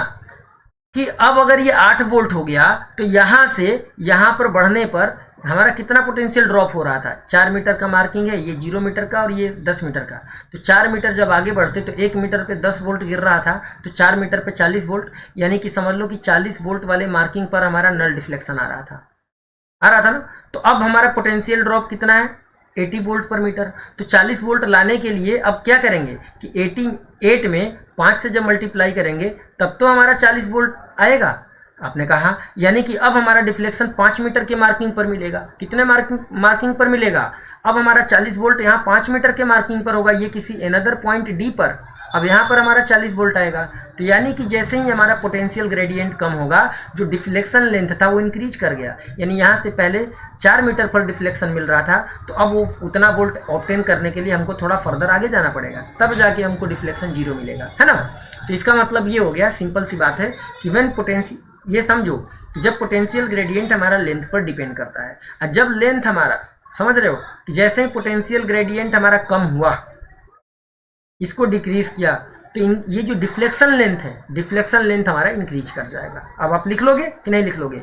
कि अब अगर ये 8 वोल्ट हो गया तो यहां से यहां पर बढ़ने पर हमारा कितना पोटेंशियल ड्रॉप हो रहा था, 4 मीटर का मार्किंग है, ये 0 मीटर का और ये 10 मीटर का। तो 4 मीटर जब आगे बढ़ते तो 1 मीटर पे 10 वोल्ट गिर रहा था, तो 4 मीटर पे 40 वोल्ट, यानी कि समझ लो कि 40 वोल्ट वाले मार्किंग पर हमारा नल डिफ्लेक्शन आ रहा था ना। तो अब हमारा पोटेंशियल ड्रॉप कितना है, 80 वोल्ट पर मीटर। तो 40 वोल्ट लाने के लिए अब क्या करेंगे कि 88 में 5 से जब मल्टीप्लाई करेंगे तब तो हमारा 40 वोल्ट आएगा। आपने कहा यानी कि अब हमारा डिफ्लेक्शन 5 मीटर के मार्किंग पर मिलेगा। कितने मार्किंग पर मिलेगा, अब हमारा 40 वोल्ट यहाँ 5 मीटर के मार्किंग पर होगा, ये किसी अनदर पॉइंट डी पर। अब यहाँ पर हमारा 40 वोल्ट आएगा। तो यानी कि जैसे ही हमारा पोटेंशियल ग्रेडियंट कम होगा, जो डिफ्लेक्शन लेंथ था वो इंक्रीज कर गया। यानी यहाँ से पहले 4 मीटर पर डिफ्लेक्शन मिल रहा था, तो अब वो उतना वोल्ट ऑब्टेन करने के लिए हमको थोड़ा फर्दर आगे जाना पड़ेगा, तब जाके हमको डिफ्लेक्शन 0 मिलेगा, है ना। तो इसका मतलब ये हो गया, सिंपल सी बात है कि व्हेन पोटेंशियल, ये समझो कि जब पोटेंशियल ग्रेडियंट हमारा लेंथ पर डिपेंड करता है, और जब लेंथ हमारा, समझ रहे हो कि जैसे ही पोटेंशियल ग्रेडियंट हमारा कम हुआ, इसको डिक्रीज किया, तो ये जो डिफ्लेक्शन लेंथ है, डिफ्लेक्शन लेंथ हमारा इंक्रीज कर जाएगा। अब आप लिख लोगे कि नहीं लिख लोगे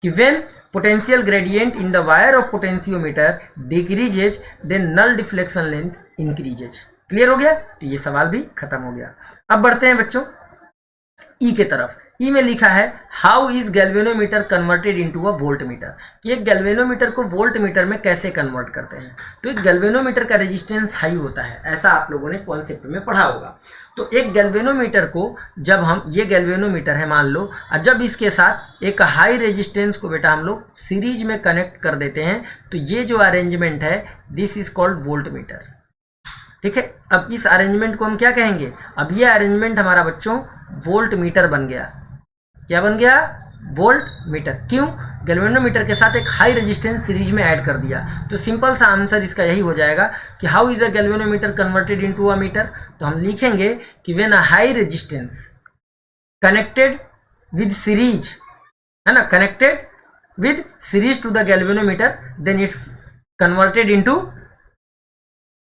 कि when potential gradient in the wire of potentiometer decreases then null deflection length increases. Clear हो गया। तो ये सवाल भी खत्म हो गया। अब बढ़ते हैं बच्चों ई के तरफ। ई में लिखा है how is galvanometer converted into a volt meter, कि एक गैल्वेनोमीटर को वोल्ट मीटर में कैसे कन्वर्ट करते हैं। तो एक गैल्वेनोमीटर का रेजिस्टेंस हाई होता है, ऐसा आप लोगों ने कॉन्सेप्ट में पढ़ा होगा। तो एक गैल्वेनोमीटर को जब हम, ये गैल्वेनोमीटर है मान लो, और जब इसके साथ एक हाई रेजिस्टेंस को बेटा हम लोग सीरीज में कनेक्ट कर देते हैं, तो ये जो अरेंजमेंट है this is called volt meter, ठीक है। अब इस अरेंजमेंट को हम क्या कहेंगे, अब ये अरेंजमेंट हमारा बच्चों वोल्ट मीटर बन गया। क्या बन गया, वोल्ट मीटर। क्यों, गैल्वेनोमीटर के साथ एक हाई रेजिस्टेंस सीरीज में ऐड कर दिया। तो सिंपल सा आंसर इसका यही हो जाएगा कि how is a galvanometer converted into a meter. तो हम लिखेंगे कि when a high resistance connected with series, है ना, connected with series to the galvanometer then it's converted into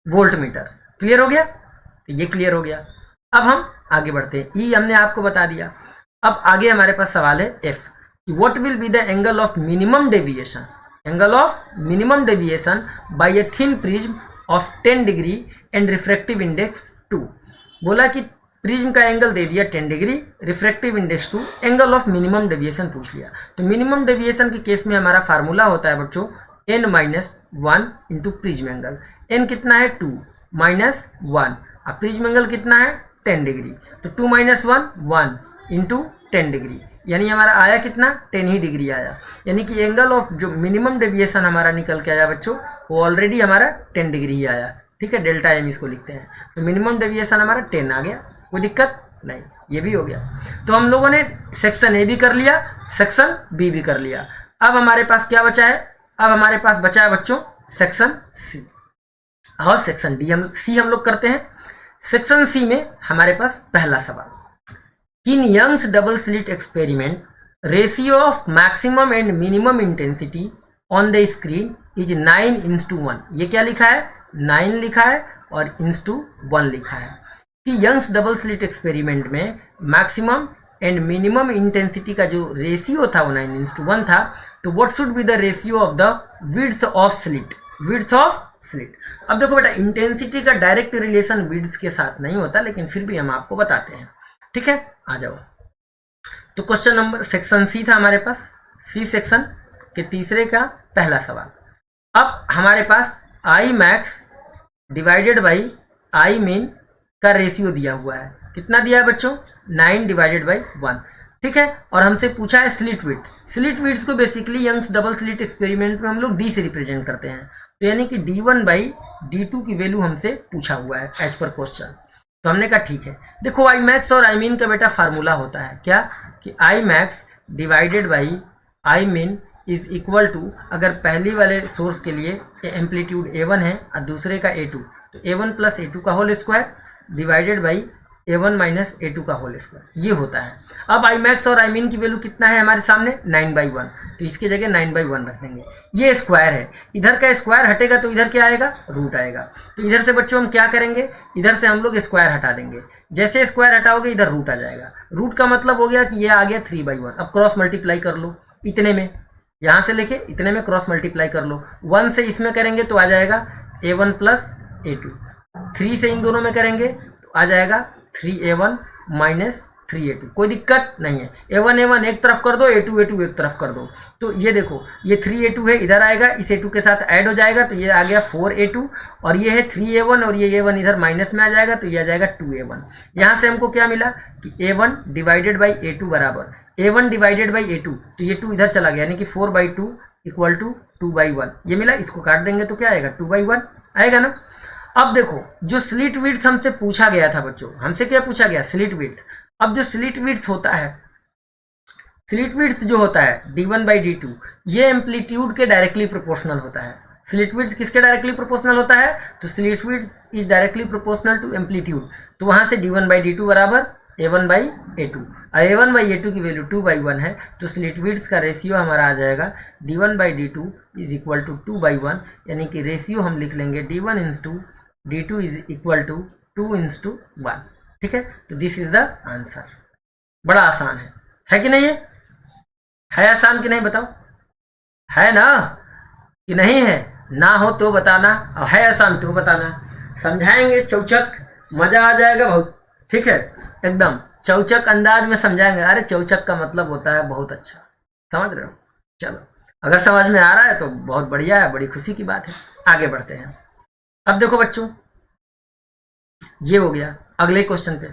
voltmeter. Clear हो गया। तो ये क्लियर हो गया। अब हम आगे बढ़ते हैं। ई हमने आपको बता दिया। अब आगे हमारे पास सवाल है F, what will be the angle of minimum deviation, angle of minimum deviation by a thin prism of 10 degree and refractive index 2। बोला कि प्रिज्म का एंगल दे दिया 10 degree, refractive index 2, angle of minimum deviation पूछ लिया। तो minimum deviation के case में हमारा फार्मूला होता है बच्चों n-1 into prism angle. n कितना है 2 माइनस 1, अब प्रिज्म एंगल कितना है 10 डिग्री, तो 2 माइनस 1 इंटू 10 डिग्री, यानी हमारा आया कितना 10 ही डिग्री आया। यानी कि एंगल ऑफ जो मिनिमम डेविएशन हमारा निकल के आया बच्चों, वो ऑलरेडी हमारा 10 डिग्री ही आया, ठीक है। डेल्टा एम इसको लिखते हैं। तो मिनिमम डेविएशन हमारा 10 आ गया, कोई दिक्कत नहीं, ये भी हो गया। तो हम लोगों ने सेक्शन ए भी कर लिया, सेक्शन बी भी कर लिया। अब हमारे पास क्या बचा है, अब हमारे पास बचा है बच्चों सेक्शन सी और सेक्शन डी। हम सी हम लोग करते हैं। सेक्शन सी में हमारे पास पहला सवाल, in Young's double slit experiment ratio of maximum and minimum intensity on the screen is 9:1। ये क्या लिखा है, 9 लिखा है और 1 लिखा है। कि यंग्स डबल स्लिट एक्सपेरिमेंट में मैक्सिमम एंड मिनिमम इंटेंसिटी का जो रेशियो था वो 9:1 था। तो what should be the ratio of the width of slit, width of slit. अब देखो बेटा, इंटेंसिटी का डायरेक्ट रिलेशन विड्थ के साथ नहीं होता, लेकिन फिर भी हम आपको बताते हैं, ठीक है। आ जाओ। तो क्वेश्चन नंबर, सेक्शन सी था हमारे पास, सी सेक्शन के तीसरे का पहला सवाल। अब हमारे पास I max divided by I mean का रेशियो दिया हुआ है। कितना दिया है बच्चों, 9/1, ठीक है। और हमसे पूछा है स्लिट विड्थ। स्लिट विड्थ को basically Young's double slit experiment में हम लोग डी से रिप्रेजेंट करते हैं। तो यानी कि D1/D2 की वैल्यू हमसे पूछा हुआ है एज पर क्वेश्चन। तो हमने कहा ठीक है। देखो आई मैक्स और आई मीन का बेटा फार्मूला होता है क्या, कि I max divided by I min is equal to, अगर पहली वाले सोर्स के लिए एम्पलीट्यूड A1 है और दूसरे का A2, तो A1 प्लस A2 का whole square divided by A1 minus A2 का होल स्क्वायर, ये होता है। अब आई मैक्स और आई मीन की वैल्यू कितना है हमारे सामने 9/1, तो इसकी जगह 9/1 रख देंगे। ये स्क्वायर है, इधर का स्क्वायर हटेगा तो इधर क्या आएगा, रूट आएगा। तो इधर से बच्चों हम क्या करेंगे, इधर से हम लोग स्क्वायर हटा देंगे। जैसे स्क्वायर हटाओगे इधर रूट आ जाएगा। रूट का मतलब हो गया कि ये आ गया 3/1। अब क्रॉस मल्टीप्लाई कर लो, इतने में यहाँ से लेके इतने में क्रॉस मल्टीप्लाई कर लो। 1 से इसमें करेंगे तो आ जाएगा A1 प्लस A2, 3 से इन दोनों में करेंगे तो आ जाएगा 3A1 माइनस 3A2। कोई दिक्कत नहीं है, A1 एक तरफ कर दो, A2 एक तरफ कर दो। तो ये देखो, ये 3A2 है, इधर आएगा, इस A2 के साथ ऐड हो जाएगा तो ये आ गया 4A2, और ये है 3A1 और ये A1 इधर माइनस में आ जाएगा तो ये आ जाएगा 2A1। यहाँ से हमको क्या मिला कि A1 डिवाइडेड बाई A2 बराबर A1 डिवाइडेड बाई A2, तो ये 2 इधर चला गया, यानी कि 4/2 इक्वल टू 2/1। ये मिला, इसको काट देंगे तो क्या आएगा 2/1 आएगा ना। अब देखो, जो स्लिट विड्थ हमसे पूछा गया था बच्चों, हमसे क्या पूछा गया, स्लिट विड्थ। अब जो स्लिट विड्थ होता है, स्लिट विड्थ जो होता है d1/d2, ये एम्पलीट्यूड के डायरेक्टली प्रोपोर्शनल होता है। स्लिट विड्थ किसके डायरेक्टली प्रोपोर्शनल होता है, तो slit width is directly proportional to amplitude. तो वहां से d1/d2 बराबर A1/A2, A1/A2 की वैल्यू 2/1 है, तो स्लिट विड्थ का रेशियो हमारा आ जाएगा d1/d2 इज इक्वल टू 2/1, यानी कि रेशियो हम लिख लेंगे d1:d2 इज इक्वल टू 2:1। ठीक है, तो दिस इज द आंसर। बड़ा आसान है कि नहीं है आसान कि नहीं बताओ, है ना कि नहीं है? ना हो तो बताना, और है आसान तो बताना। समझाएंगे चौचक, मजा आ जाएगा बहुत। ठीक है, एकदम चौचक अंदाज में समझाएंगे। अरे चौचक का मतलब होता है बहुत अच्छा, समझ रहे हो? चलो, अगर समझ में आ रहा है तो बहुत बढ़िया है, बड़ी खुशी की बात है। आगे बढ़ते हैं। अब देखो बच्चों, ये हो गया। अगले क्वेश्चन पे,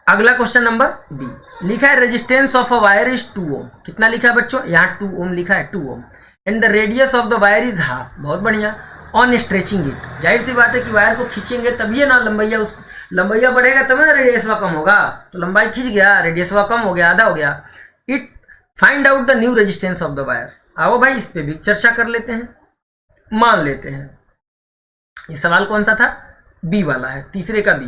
अगला क्वेश्चन नंबर बी लिखा है resistance of a wire is 2 ओम। कितना लिखा है बच्चों, यहाँ 2 ओम लिखा है, 2 ohm, and the radius of the wire is half. बहुत बढ़िया। ऑन स्ट्रेचिंग इट, जाहिर सी बात है कि वायर को खींचेंगे तभी है ना लंबाइया, उस लंबाइया बढ़ेगा तब ना रेडियसवा कम होगा। तो लंबाई खींच गया, रेडियसवा कम हो गया, आधा हो गया। It find out the new resistance of the wire. आओ भाई, इस पे भी चर्चा कर लेते हैं, मान लेते हैं। ये सवाल कौन सा था, बी वाला है, तीसरे का बी।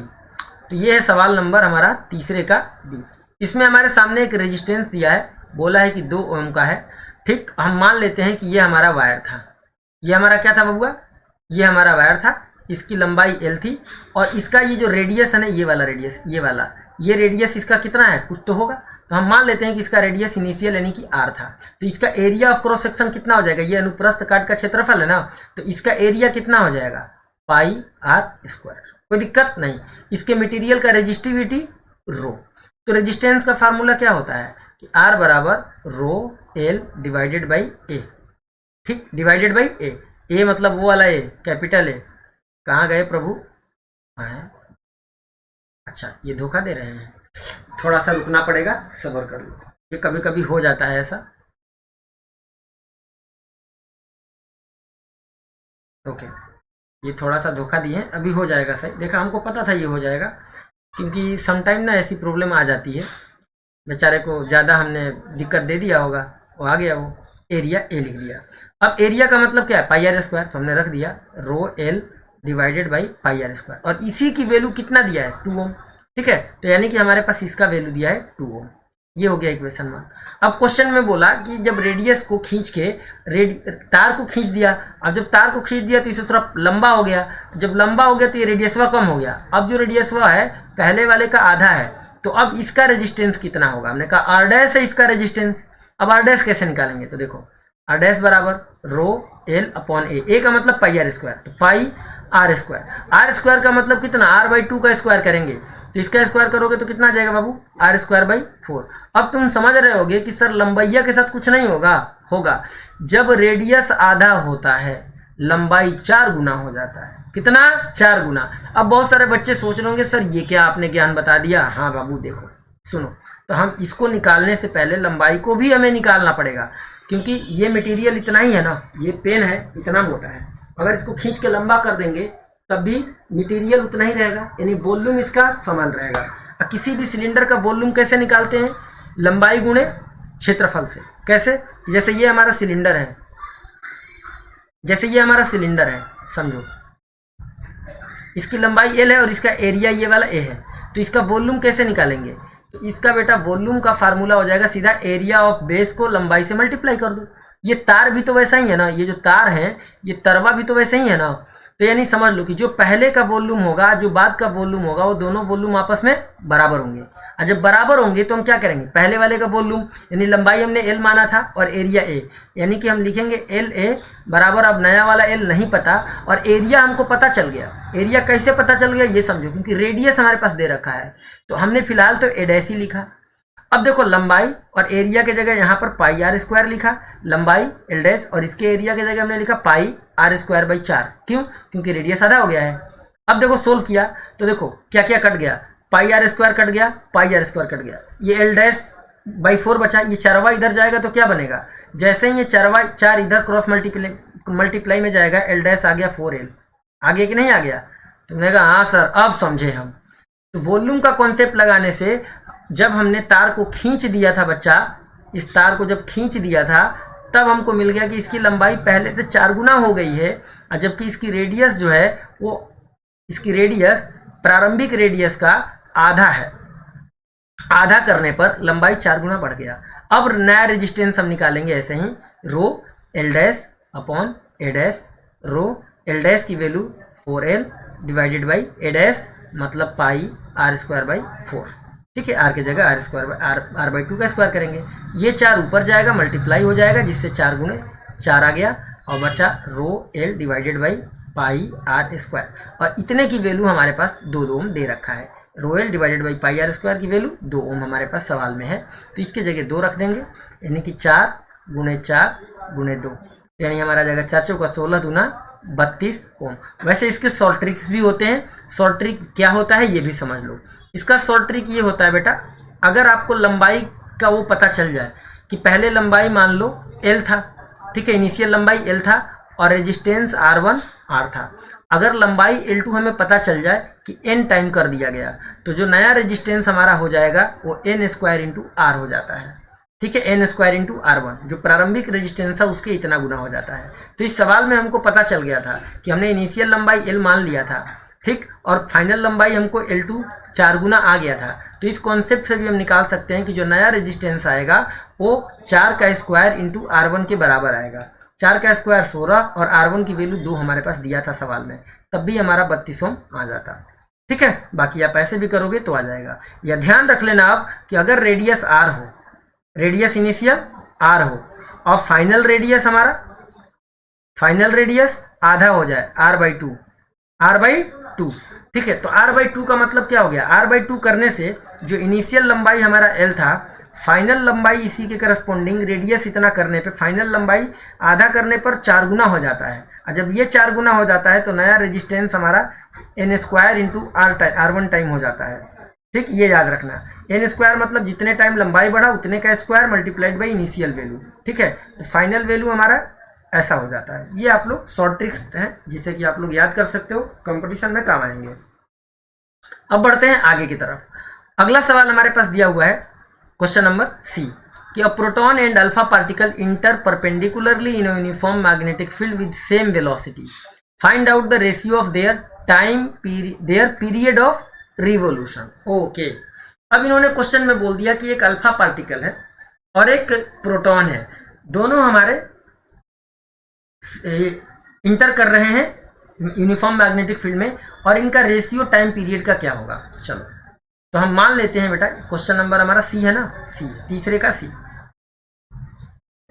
तो ये है सवाल नंबर हमारा तीसरे का बी। इसमें हमारे सामने एक रेजिस्टेंस दिया है, बोला है कि 2 ओम का है। ठीक, हम मान लेते हैं कि ये हमारा वायर था। ये हमारा क्या था बबुआ, ये हमारा वायर था, इसकी लंबाई L थी, और इसका ये जो रेडियस है ना, ये वाला रेडियस, ये रेडियस इसका कितना है, कुछ तो होगा। तो हम मान लेते हैं कि इसका रेडियस इनिशियल यानी कि r था। तो इसका एरिया ऑफ क्रॉस सेक्शन कितना हो जाएगा, ये अनुप्रस्थ काट का क्षेत्रफल है ना, तो इसका एरिया कितना हो जाएगा, πr²। कोई दिक्कत नहीं। इसके मटेरियल का रेजिस्टिविटी रो। तो रेजिस्टेंस का फार्मूला क्या होता है कि R बराबर ρl डिवाइडेड बाई A। ठीक, डिवाइडेड बाई A। A मतलब वो वाला A, कैपिटल A। कहाँ गए प्रभु, अच्छा ये धोखा दे रहे हैं, थोड़ा सा रुकना पड़ेगा, सब्र कर लो, ये कभी कभी हो जाता है ऐसा। ओके, ये थोड़ा सा धोखा दिए, अभी हो जाएगा सही। देखा, हमको पता था ये हो जाएगा, क्योंकि समटाइम ना ऐसी प्रॉब्लम आ जाती है। बेचारे को ज़्यादा हमने दिक्कत दे दिया होगा, वो आ गया, वो एरिया A लिख दिया। अब एरिया का मतलब क्या है, πr², तो हमने रख दिया ρl डिवाइडेड बाई πr², और इसी की वैल्यू कितना दिया है, 2 ओम। ठीक है, तो यानी कि हमारे पास इसका वैल्यू दिया है 2 ओम। ये हो गया इक्वेशन 1। अब क्वेश्चन में बोला कि जब रेडियस को खींच के तार को खींच दिया, अब जब तार को खींच दिया तो इसे थोड़ा लंबा हो गया, जब लंबा हो गया तो ये रेडियसवा कम हो गया। अब जो रेडियसवा है पहले वाले का आधा है, तो अब इसका रेजिस्टेंस कितना होगा, हमने कहा r' है इसका रेजिस्टेंस। अब r' कैसे निकालेंगे, तो देखो r' बराबर ρl/A। A का मतलब πr², तो r² का मतलब कितना, r/2 का स्क्वायर करेंगे, तो इसका स्क्वायर करोगे तो कितना आ जाएगा बाबू, r²/4। अब तुम समझ रहे होगे कि सर लंबाइया के साथ कुछ नहीं होगा। जब रेडियस आधा होता है लंबाई 4 गुना हो जाता है। कितना, 4 गुना। अब बहुत सारे बच्चे सोच रहे होंगे सर ये क्या आपने ज्ञान बता दिया। हाँ बाबू देखो सुनो, तो हम इसको निकालने से पहले लंबाई को भी हमें निकालना पड़ेगा, क्योंकि ये मटेरियल इतना ही है ना, ये पेन है इतना मोटा है, अगर इसको खींच के लंबा कर देंगे तब भी मटेरियल उतना ही रहेगा, यानी वॉल्यूम इसका समान रहेगा। किसी भी सिलेंडर का वॉल्यूम कैसे निकालते हैं, लंबाई गुणे क्षेत्रफल से। कैसे, जैसे ये हमारा सिलेंडर है, समझो इसकी लंबाई एल है और इसका एरिया ये वाला ए है, तो इसका वॉल्यूम कैसे निकालेंगे? तो इसका बेटा वॉल्यूम का फार्मूला हो जाएगा सीधा एरिया ऑफ बेस को लंबाई से मल्टीप्लाई कर दो। ये तार भी तो वैसा ही है ना, ये जो तार है ये तरवा भी तो वैसे ही है ना। तो यानी समझ लो कि जो पहले का वॉल्यूम होगा जो बाद का वॉल्यूम होगा वो दोनों वॉल्यूम आपस में बराबर होंगे। और जब बराबर होंगे तो हम क्या करेंगे, पहले वाले का वॉल्यूम यानी लंबाई हमने एल माना था और एरिया ए, यानी कि हम लिखेंगे एल ए बराबर, अब नया वाला एल नहीं पता और एरिया हमको पता चल गया। एरिया कैसे पता चल गया ये समझो, क्योंकि रेडियस हमारे पास दे रखा है तो हमने फिलहाल तो ए डैश ही लिखा। अब देखो लंबाई और एरिया के जगह यहाँ पर पाई आर स्क्वायर लिखा, लंबाई एल डैश और इसके एरिया के जगह हमने लिखा पाई आर स्क्वायर बाई 4। क्यों? क्योंकि रेडियस आधा हो गया है। अब देखो सोल्व किया तो देखो क्या क्या कट गया, पाई आर स्क्वायर कट गया, पाई आर स्क्वायर कट गया, ये एल डैश बाई 4 बचा। ये चरवा इधर जाएगा तो क्या बनेगा, जैसे ही ये चरवा 4 इधर क्रॉस मल्टीप्लाई में जाएगा एल डैश आ गया 4l। आ गया कि नहीं आ गया? तुमने कहा हाँ सर अब समझे हम। तो वॉल्यूम का कॉन्सेप्ट लगाने से जब हमने तार को खींच दिया था बच्चा, इस तार को जब खींच दिया था तब हमको मिल गया कि इसकी लंबाई पहले से 4 गुना हो गई है, और जबकि इसकी रेडियस जो है वो इसकी रेडियस प्रारंभिक रेडियस का आधा है। आधा करने पर लंबाई 4 गुना बढ़ गया। अब नया रेजिस्टेंस हम निकालेंगे ऐसे ही, रो एल डैश अपॉन ए डैश, रो एल डैश की value 4l divided by A dash मतलब पाई आर स्क्वायर बाई 4। ठीक है, आर की जगह आर स्क्वायर आर बाई 2 का स्क्वायर करेंगे। ये 4 ऊपर जाएगा मल्टीप्लाई हो जाएगा जिससे 4 गुणे 4 आ गया और बचा rho l divided by pi r square. और इतने की वैल्यू हमारे पास 2 ओम दे रखा है। Rho l divided by pi r square की वैल्यू 2 ओम हमारे पास सवाल में है, तो इसके जगह 2 रख देंगे, यानी कि 4 गुणे 4 गुणे 2, यानी हमारा जाएगा 4 चौका 16 दूना 32 ओम। वैसे इसके शॉर्ट ट्रिक्स भी होते हैं। शॉर्ट ट्रिक क्या होता है ये भी समझ लो। इसका शॉर्ट ट्रिक ये होता है बेटा, अगर आपको लंबाई का वो पता चल जाए कि पहले लंबाई मान लो एल था, ठीक है, इनिशियल लंबाई एल था और रेजिस्टेंस R1 R था। अगर लंबाई L2 हमें पता चल जाए कि n टाइम कर दिया गया तो जो नया रेजिस्टेंस हमारा हो जाएगा वो n स्क्वायर इंटू R हो जाता है। ठीक है, n स्क्वायर इंटू R1 जो प्रारंभिक रेजिस्टेंस था उसके इतना गुना हो जाता है। तो इस सवाल में हमको पता चल गया था कि हमने इनिशियल लंबाई L मान लिया था, ठीक, और फाइनल लंबाई हमको L2 4 गुना आ गया था। तो इस कॉन्सेप्ट से भी हम निकाल सकते हैं कि जो नया रेजिस्टेंस आएगा वो 4 का स्क्वायर इंटू R1 के बराबर आएगा। 4 का स्क्वायर 16 और R1 की वैल्यू 2 हमारे पास दिया था सवाल में, तब भी हमारा 32 ओम आ जाता। ठीक है, बाकी आप ऐसे भी करोगे तो आ जाएगा। यह ध्यान रख लेना आप कि अगर रेडियस R हो, रेडियस इनिशियल R हो और फाइनल रेडियस हमारा फाइनल रेडियस आधा हो जाए R/2, ठीक है, तो R/2 का मतलब क्या हो गया, R/2 करने से जो इनिशियल लंबाई हमारा L था, फाइनल लंबाई इसी के करस्पॉन्डिंग रेडियस इतना करने पे फाइनल लंबाई आधा करने पर 4 गुना हो जाता है। और जब ये 4 गुना हो जाता है तो नया रेजिस्टेंस हमारा n square into R1 time हो जाता है। ठीक, ये याद रखना, n स्क्वायर मतलब जितने टाइम लंबाई बढ़ा उतने का square multiplied by initial value. ठीक है, तो फाइनल वैल्यू हमारा ऐसा हो जाता है। ये आप लोग शॉर्ट ट्रिक्स हैं जिसे कि आप लोग याद कर सकते हो, कंपटीशन में काम आएंगे। अब बढ़ते हैं आगे की तरफ। अगला सवाल हमारे पास दिया हुआ है क्वेश्चन नंबर सी कि a proton and alpha particle inter perpendicularly in uniform magnetic field with same velocity, find out the ratio of their period of revolution. Okay, अब इन्होंने क्वेश्चन में बोल दिया कि एक अल्फा पार्टिकल है और एक प्रोटॉन है, दोनों हमारे इंटर कर रहे हैं यूनिफॉर्म मैग्नेटिक फील्ड में और इनका रेशियो टाइम पीरियड का क्या होगा। चलो तो हम मान लेते हैं बेटा, क्वेश्चन नंबर हमारा सी है ना, सी तीसरे का सी।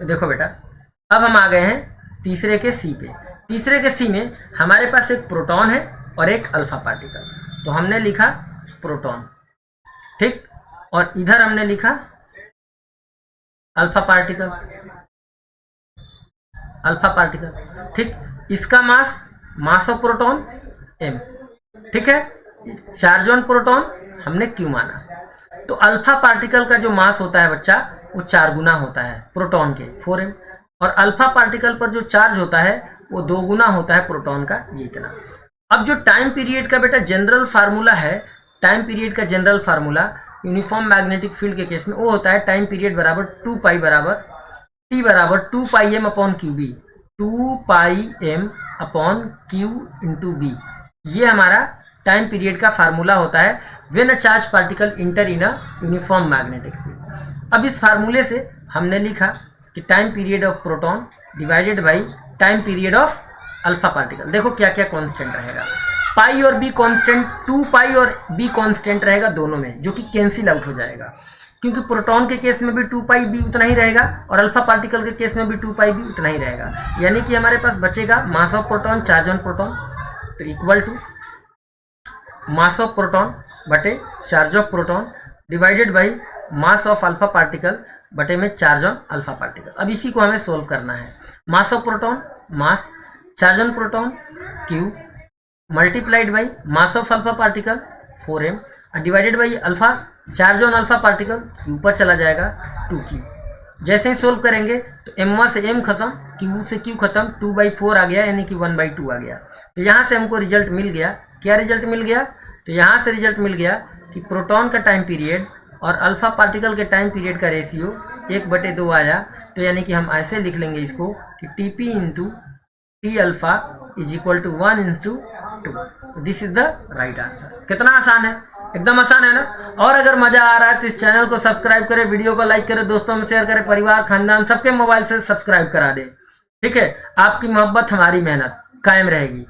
तो देखो बेटा, अब हम आ गए हैं तीसरे के सी पे। तीसरे के सी में हमारे पास एक प्रोटॉन है और एक अल्फा पार्टिकल, तो हमने लिखा प्रोटॉन, ठीक, और इधर हमने लिखा अल्फा पार्टिकल, ठीक। इसका मास ऑफ प्रोटॉन m, ठीक है, चार्ज ऑन प्रोटॉन हमने q माना। तो अल्फा पार्टिकल का जो मास होता है बच्चा वो 4 गुना होता है प्रोटॉन के 4m, और अल्फा पार्टिकल पर जो चार्ज होता है वो 2 गुना होता है प्रोटॉन का, ये इतना। अब जो टाइम पीरियड का बेटा जनरल फार्मूला है, टाइम पीरियड का general formula uniform magnetic field के केस में वो होता है टाइम पीरियड बराबर 2 पाई बराबर t बराबर 2 pi m upon Q B, 2 pi m upon Q into B, ये हमारा टाइम पीरियड का फार्मूला होता है when a charged particle enter in a uniform magnetic field. अब इस फार्मूले से हमने लिखा कि time period of proton divided by time period of alpha particle. देखो क्या क्या कांस्टेंट रहेगा, पाई और बी कांस्टेंट, 2 पाई और बी कांस्टेंट रहेगा दोनों में, जो कि कैंसिल आउट हो जाएगा, क्योंकि प्रोटॉन के केस में भी 2 पाई बी उतना ही रहेगा और अल्फा पार्टिकल के केस में भी 2 पाई बी उतना ही रहेगा। यानी कि हमारे पास बचेगा mass of proton charge on proton, तो equal to mass of proton बटे charge of proton divided by mass of alpha particle बटे में चार्ज ऑन अल्फा पार्टिकल। अब इसी को हमें सोल्व करना है। मास of proton mass, charge on proton Q, multiplied by mass of alpha particle 4m divided by alpha charge on alpha particle ऊपर चला जाएगा 2q। जैसे ही सोल्व करेंगे तो m1 से m खत्म, q से q खत्म, 2/4 आ गया, यानी कि 1/2 आ गया। तो यहाँ से हमको रिजल्ट मिल गया। क्या रिजल्ट मिल गया? तो यहाँ से रिजल्ट मिल गया कि प्रोटॉन का टाइम पीरियड और अल्फा पार्टिकल के टाइम पीरियड का रेशियो 1/2 आया। तो यानी कि हम ऐसे लिख लेंगे इसको कि TP into T alpha is equal to 1:2। तो this is the right answer. कितना आसान है, एकदम आसान है ना। और अगर मजा आ रहा है तो इस चैनल को सब्सक्राइब करें, वीडियो को लाइक करें, दोस्तों में शेयर करें, परिवार खानदान सबके मोबाइल से सब्सक्राइब करा दे। ठीक है, आपकी मोहब्बत हमारी मेहनत कायम रहेगी।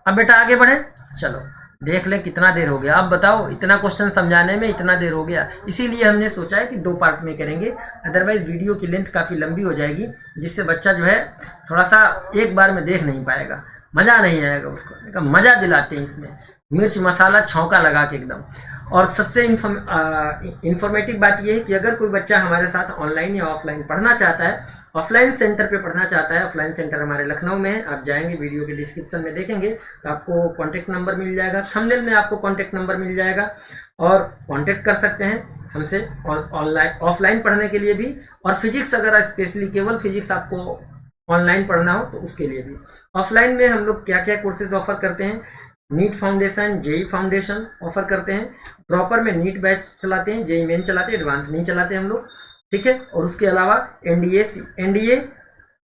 अब बेटा आगे बढ़े, चलो देख ले कितना देर हो गया। अब बताओ, इतना क्वेश्चन समझाने में इतना देर हो गया, इसीलिए हमने सोचा है कि 2 पार्ट में करेंगे, अदरवाइज वीडियो की लेंथ काफ़ी लंबी हो जाएगी, जिससे बच्चा जो है थोड़ा सा एक बार में देख नहीं पाएगा, मज़ा नहीं आएगा उसको। मज़ा दिलाते हैं इसमें, मिर्च मसाला छौंका लगा के एकदम। और सबसे इन्फॉर्मेटिव बात यह है कि अगर कोई बच्चा हमारे साथ ऑनलाइन या ऑफलाइन पढ़ना चाहता है, ऑफलाइन सेंटर पे पढ़ना चाहता है, ऑफलाइन सेंटर हमारे लखनऊ में है। आप जाएंगे, वीडियो के डिस्क्रिप्शन में देखेंगे तो आपको कॉन्टैक्ट नंबर मिल जाएगा, थंबनेल में आपको कॉन्टैक्ट नंबर मिल जाएगा और कॉन्टैक्ट कर सकते हैं हमसे ऑनलाइन ऑफलाइन पढ़ने के लिए भी। और फिजिक्स, अगर स्पेशली केवल फिजिक्स आपको ऑनलाइन पढ़ना हो तो उसके लिए भी। ऑफलाइन में हम लोग क्या क्या कोर्सेज ऑफर करते हैं, NEET foundation, JEE foundation offer करते हैं। प्रॉपर में नीट बैच चलाते हैं, जेई मेन चलाते हैं, एडवांस नहीं चलाते हम लोग। ठीक है, और उसके अलावा एनडीए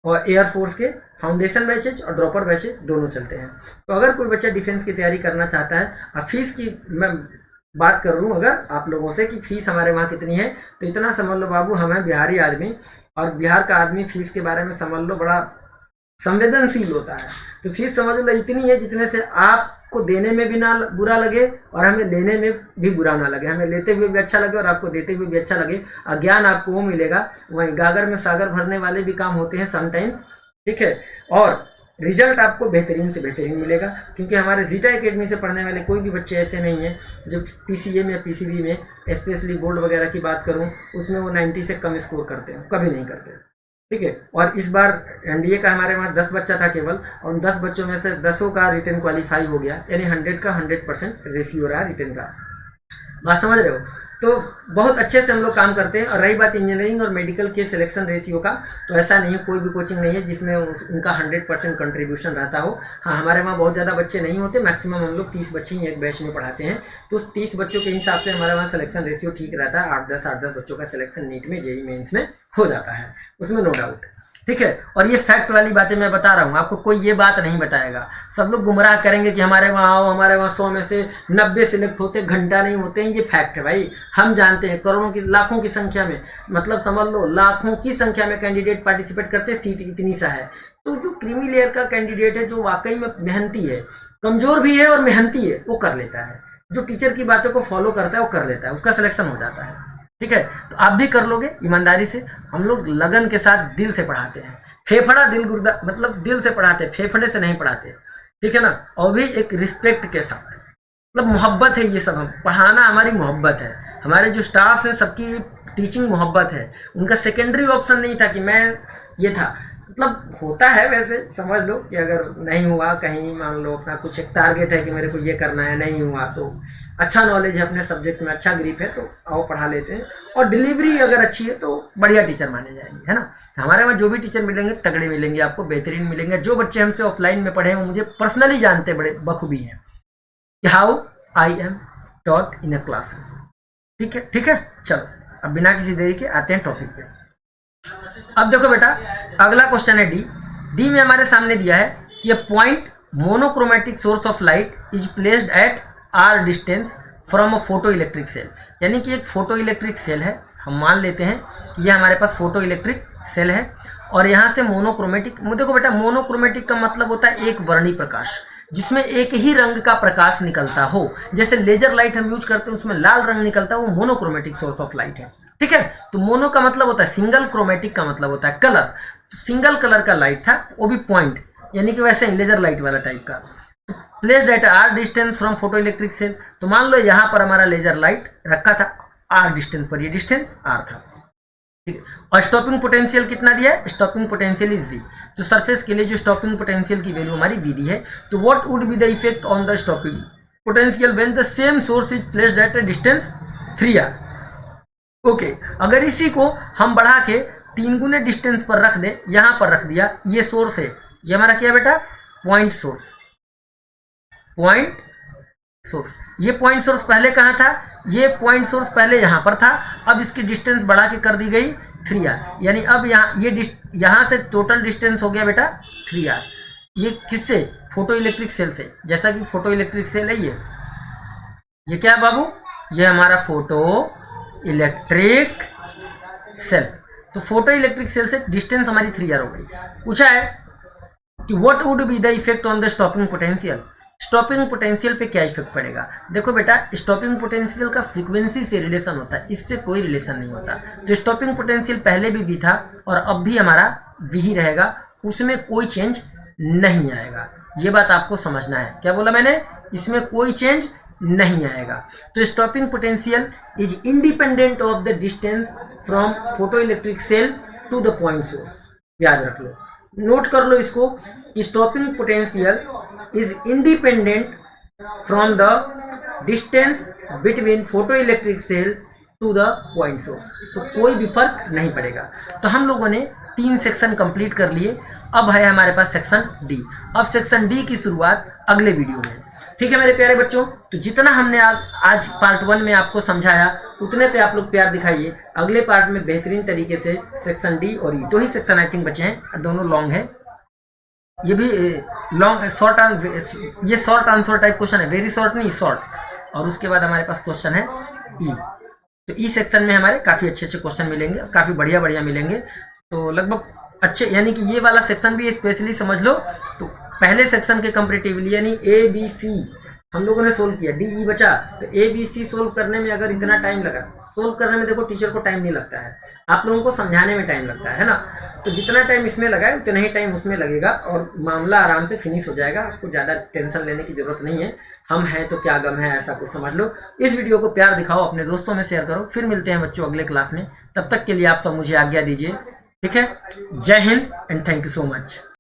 और एयरफोर्स के फाउंडेशन बैचेज और ड्रॉपर बैचेज दोनों चलते हैं। तो अगर कोई बच्चा डिफेंस की तैयारी करना चाहता है, अब फीस की मैं बात कर लूँ अगर आप लोगों से कि फीस हमारे वहाँ कितनी है, तो इतना समझ लो बाबू, हमें बिहारी आदमी और बिहार का आदमी फीस के बारे में समझ लो बड़ा संवेदनशील होता है। तो फीस समझ लो इतनी है जितने से आपको देने में भी ना बुरा लगे और हमें लेने में भी बुरा ना लगे, हमें लेते हुए भी अच्छा लगे और आपको देते हुए भी अच्छा लगे। और ज्ञान आपको वो मिलेगा, वहीं गागर में सागर भरने वाले भी काम होते हैं समटाइम्स। ठीक है, और रिजल्ट आपको बेहतरीन से बेहतरीन मिलेगा, क्योंकि हमारे जीटा एकेडमी से पढ़ने वाले कोई भी बच्चे ऐसे नहीं हैं जो पीसीए में या पीसीबी में, स्पेशली बोर्ड वगैरह की बात करूं, उसमें वो 90 से कम स्कोर करते हैं, कभी नहीं करते। ठीक है, और इस बार एनडीए का हमारे वहाँ 10 बच्चा था केवल, और उन 10 बच्चों में से 10 का रिटर्न क्वालिफाई हो गया, यानी 100 का 100% रेशियो रहा रिटर्न का। बात समझ रहे हो? तो बहुत अच्छे से हम लोग काम करते हैं। और रही बात इंजीनियरिंग और मेडिकल के सिलेक्शन रेशियो का, तो ऐसा नहीं है, कोई भी कोचिंग नहीं है जिसमें उनका 100% कंट्रीब्यूशन रहता हो। हाँ, हमारे वहाँ बहुत ज़्यादा बच्चे नहीं होते, मैक्सिमम हम लोग 30 बच्चे ही एक बैच में पढ़ाते हैं। तो 30 बच्चों के हिसाब से हमारे वहाँ सिलेक्शन रेशियो ठीक रहता है। 8-10 बच्चों का सिलेक्शन नीट में, जेई मेन्स में हो जाता है, उसमें नो डाउट। ठीक है, और ये फैक्ट वाली बातें मैं बता रहा हूँ आपको, कोई ये बात नहीं बताएगा। सब लोग गुमराह करेंगे कि हमारे वहाँ आओ, हमारे वहाँ 100 में से 90 सिलेक्ट होते, घंटा नहीं होते हैं। ये फैक्ट है भाई, हम जानते हैं। करोड़ों की, लाखों की संख्या में, मतलब समझ लो लाखों की संख्या में कैंडिडेट पार्टिसिपेट करते, सीट इतनी सा है। तो जो क्रीमी लेयर का कैंडिडेट है, जो वाकई में मेहनती है, कमजोर भी है और मेहनती है, वो कर लेता है। जो टीचर की बातों को फॉलो करता है वो कर लेता है, उसका सिलेक्शन हो जाता है। ठीक है, तो आप भी कर लोगे ईमानदारी से। हम लोग लगन के साथ दिल से पढ़ाते हैं, फेफड़ा दिल गुर्दा, मतलब दिल से पढ़ाते हैं, फेफड़े से नहीं पढ़ाते। ठीक है ना, और भी एक रिस्पेक्ट के साथ, मतलब मोहब्बत है। ये सब हम पढ़ाना, हमारी मोहब्बत है। हमारे जो स्टाफ हैं सबकी टीचिंग मोहब्बत है। उनका सेकेंडरी ऑप्शन नहीं था कि मैं ये था, मतलब होता है वैसे, समझ लो कि अगर नहीं हुआ कहीं, मान लो अपना कुछ एक टारगेट है कि मेरे को ये करना है, नहीं हुआ तो अच्छा नॉलेज है अपने सब्जेक्ट में, अच्छा ग्रिप है, तो आओ पढ़ा लेते हैं। और डिलीवरी अगर अच्छी है तो बढ़िया टीचर माने जाएंगे, है ना। हमारे वहाँ जो भी टीचर मिलेंगे तगड़े मिलेंगे, आपको बेहतरीन मिलेंगे। जो बच्चे हमसे ऑफलाइन में पढ़े हैं वो मुझे पर्सनली जानते, बड़े बखूबी हैं कि how I am taught in a class. ठीक है, ठीक है, चलो अब बिना किसी देरी के आते हैं टॉपिक पे। अब देखो बेटा, अगला क्वेश्चन है डी में हमारे सामने दिया है कि a point monochromatic source of light is placed at R distance from a photoelectric cell. यानी कि एक फोटो इलेक्ट्रिक सेल है, हम मान लेते हैं कि ये हमारे पास फोटो इलेक्ट्रिक सेल है और यहाँ से मोनोक्रोमेटिक, देखो बेटा मोनोक्रोमेटिक का मतलब होता है एक वर्णी प्रकाश जिसमें एक ही रंग का प्रकाश निकलता हो। जैसे लेजर लाइट हम यूज करते हैं उसमें लाल रंग निकलता है, वो मोनोक्रोमेटिक सोर्स ऑफ लाइट है। ठीक है, तो मोनो का मतलब होता है सिंगल, क्रोमेटिक का मतलब होता है कलर। तो सिंगल कलर का लाइट था, वो भी पॉइंट, यानी कि वैसे लेजर लाइट वाला टाइप का। Placed at R distance from photoelectric cell, तो मान लो यहाँ पर हमारा लेजर लाइट रखा था आर डिस्टेंस पर, ये डिस्टेंस आर था। ठीक है, और स्टॉपिंग पोटेंशियल कितना दिया है? Stopping potential is V. तो सरफेस के लिए जो स्टॉपिंग पोटेंशियल की वैल्यू हमारी वी दी है। तो what would be the effect on the stopping potential when the same source is placed at a distance 3r। Okay, अगर इसी को हम बढ़ा के 3 गुने डिस्टेंस पर रख दे, यहां पर रख दिया, ये सोर्स है, ये हमारा क्या बेटा? Point source. पॉइंट सोर्स, ये पॉइंट सोर्स पहले कहाँ था? ये पॉइंट सोर्स पहले यहाँ पर था, अब इसकी डिस्टेंस बढ़ा के कर दी गई 3r। यानी अब यहाँ से टोटल डिस्टेंस हो गया बेटा 3r। ये किससे? फोटो इलेक्ट्रिक सेल से। जैसा कि फोटो इलेक्ट्रिक सेल है ये क्या है बाबू? ये हमारा फोटो इलेक्ट्रिक सेल। तो फोटो इलेक्ट्रिक सेल से डिस्टेंस हमारी 3r हो गई। पूछा है कि what would be the effect on the stopping potential. Stopping potential पे क्या इफेक्ट पड़ेगा? देखो बेटा, स्टॉपिंग पोटेंशियल का फ्रीक्वेंसी से रिलेशन होता है, इससे कोई रिलेशन नहीं होता। तो स्टॉपिंग पोटेंशियल पहले भी वी था और अब भी हमारा वी ही रहेगा, उसमें कोई चेंज नहीं आएगा। ये बात आपको समझना है। क्या बोला मैंने? इसमें कोई चेंज नहीं आएगा। तो stopping potential is independent of the distance from photoelectric cell to the point source. याद रख लो, नोट कर लो इसको कि stopping potential is independent from the distance between photoelectric cell to the point source. तो कोई भी फर्क नहीं पड़ेगा। तो हम लोगों ने 3 सेक्शन कंप्लीट कर लिए। अब है हमारे पास सेक्शन डी। अब सेक्शन डी की शुरुआत अगले वीडियो में। ठीक है मेरे प्यारे बच्चों, तो जितना हमने आज पार्ट 1 में आपको समझाया उतने पे आप लोग प्यार दिखाइए। अगले पार्ट में बेहतरीन तरीके से सेक्शन डी और ई, 2 ही सेक्शन आई थिंक बचे हैं, दोनों लॉन्ग है। ये भी लॉन्ग शॉर्ट, ये शॉर्ट आंसर टाइप क्वेश्चन है, वेरी शॉर्ट नहीं, शॉर्ट। और उसके बाद हमारे पास क्वेश्चन है ई। तो ई सेक्शन में हमारे काफ़ी अच्छे क्वेश्चन मिलेंगे, काफ़ी बढ़िया मिलेंगे। तो लगभग अच्छे, यानी कि ये वाला सेक्शन भी स्पेशली समझ लो। तो पहले सेक्शन के कंपेरेटिवली, यानी ए बी सी हम लोगों ने सोल्व किया, डी ई बचा। तो ए बी सी सोल्व करने में अगर इतना टाइम लगा, सोल्व करने में देखो टीचर को टाइम नहीं लगता है, आप लोगों को समझाने में टाइम लगता है ना। तो जितना टाइम इसमें लगा है उतना ही टाइम उसमें लगेगा और मामला आराम से फिनिश हो जाएगा। आपको ज़्यादा टेंशन लेने की जरूरत नहीं है। हम हैं तो क्या गम है, ऐसा कुछ समझ लो। इस वीडियो को प्यार दिखाओ, अपने दोस्तों में शेयर करो। फिर मिलते हैं बच्चों अगले क्लास में। तब तक के लिए आप सब मुझे आज्ञा दीजिए। ठीक है, जय Hind and thank you so much.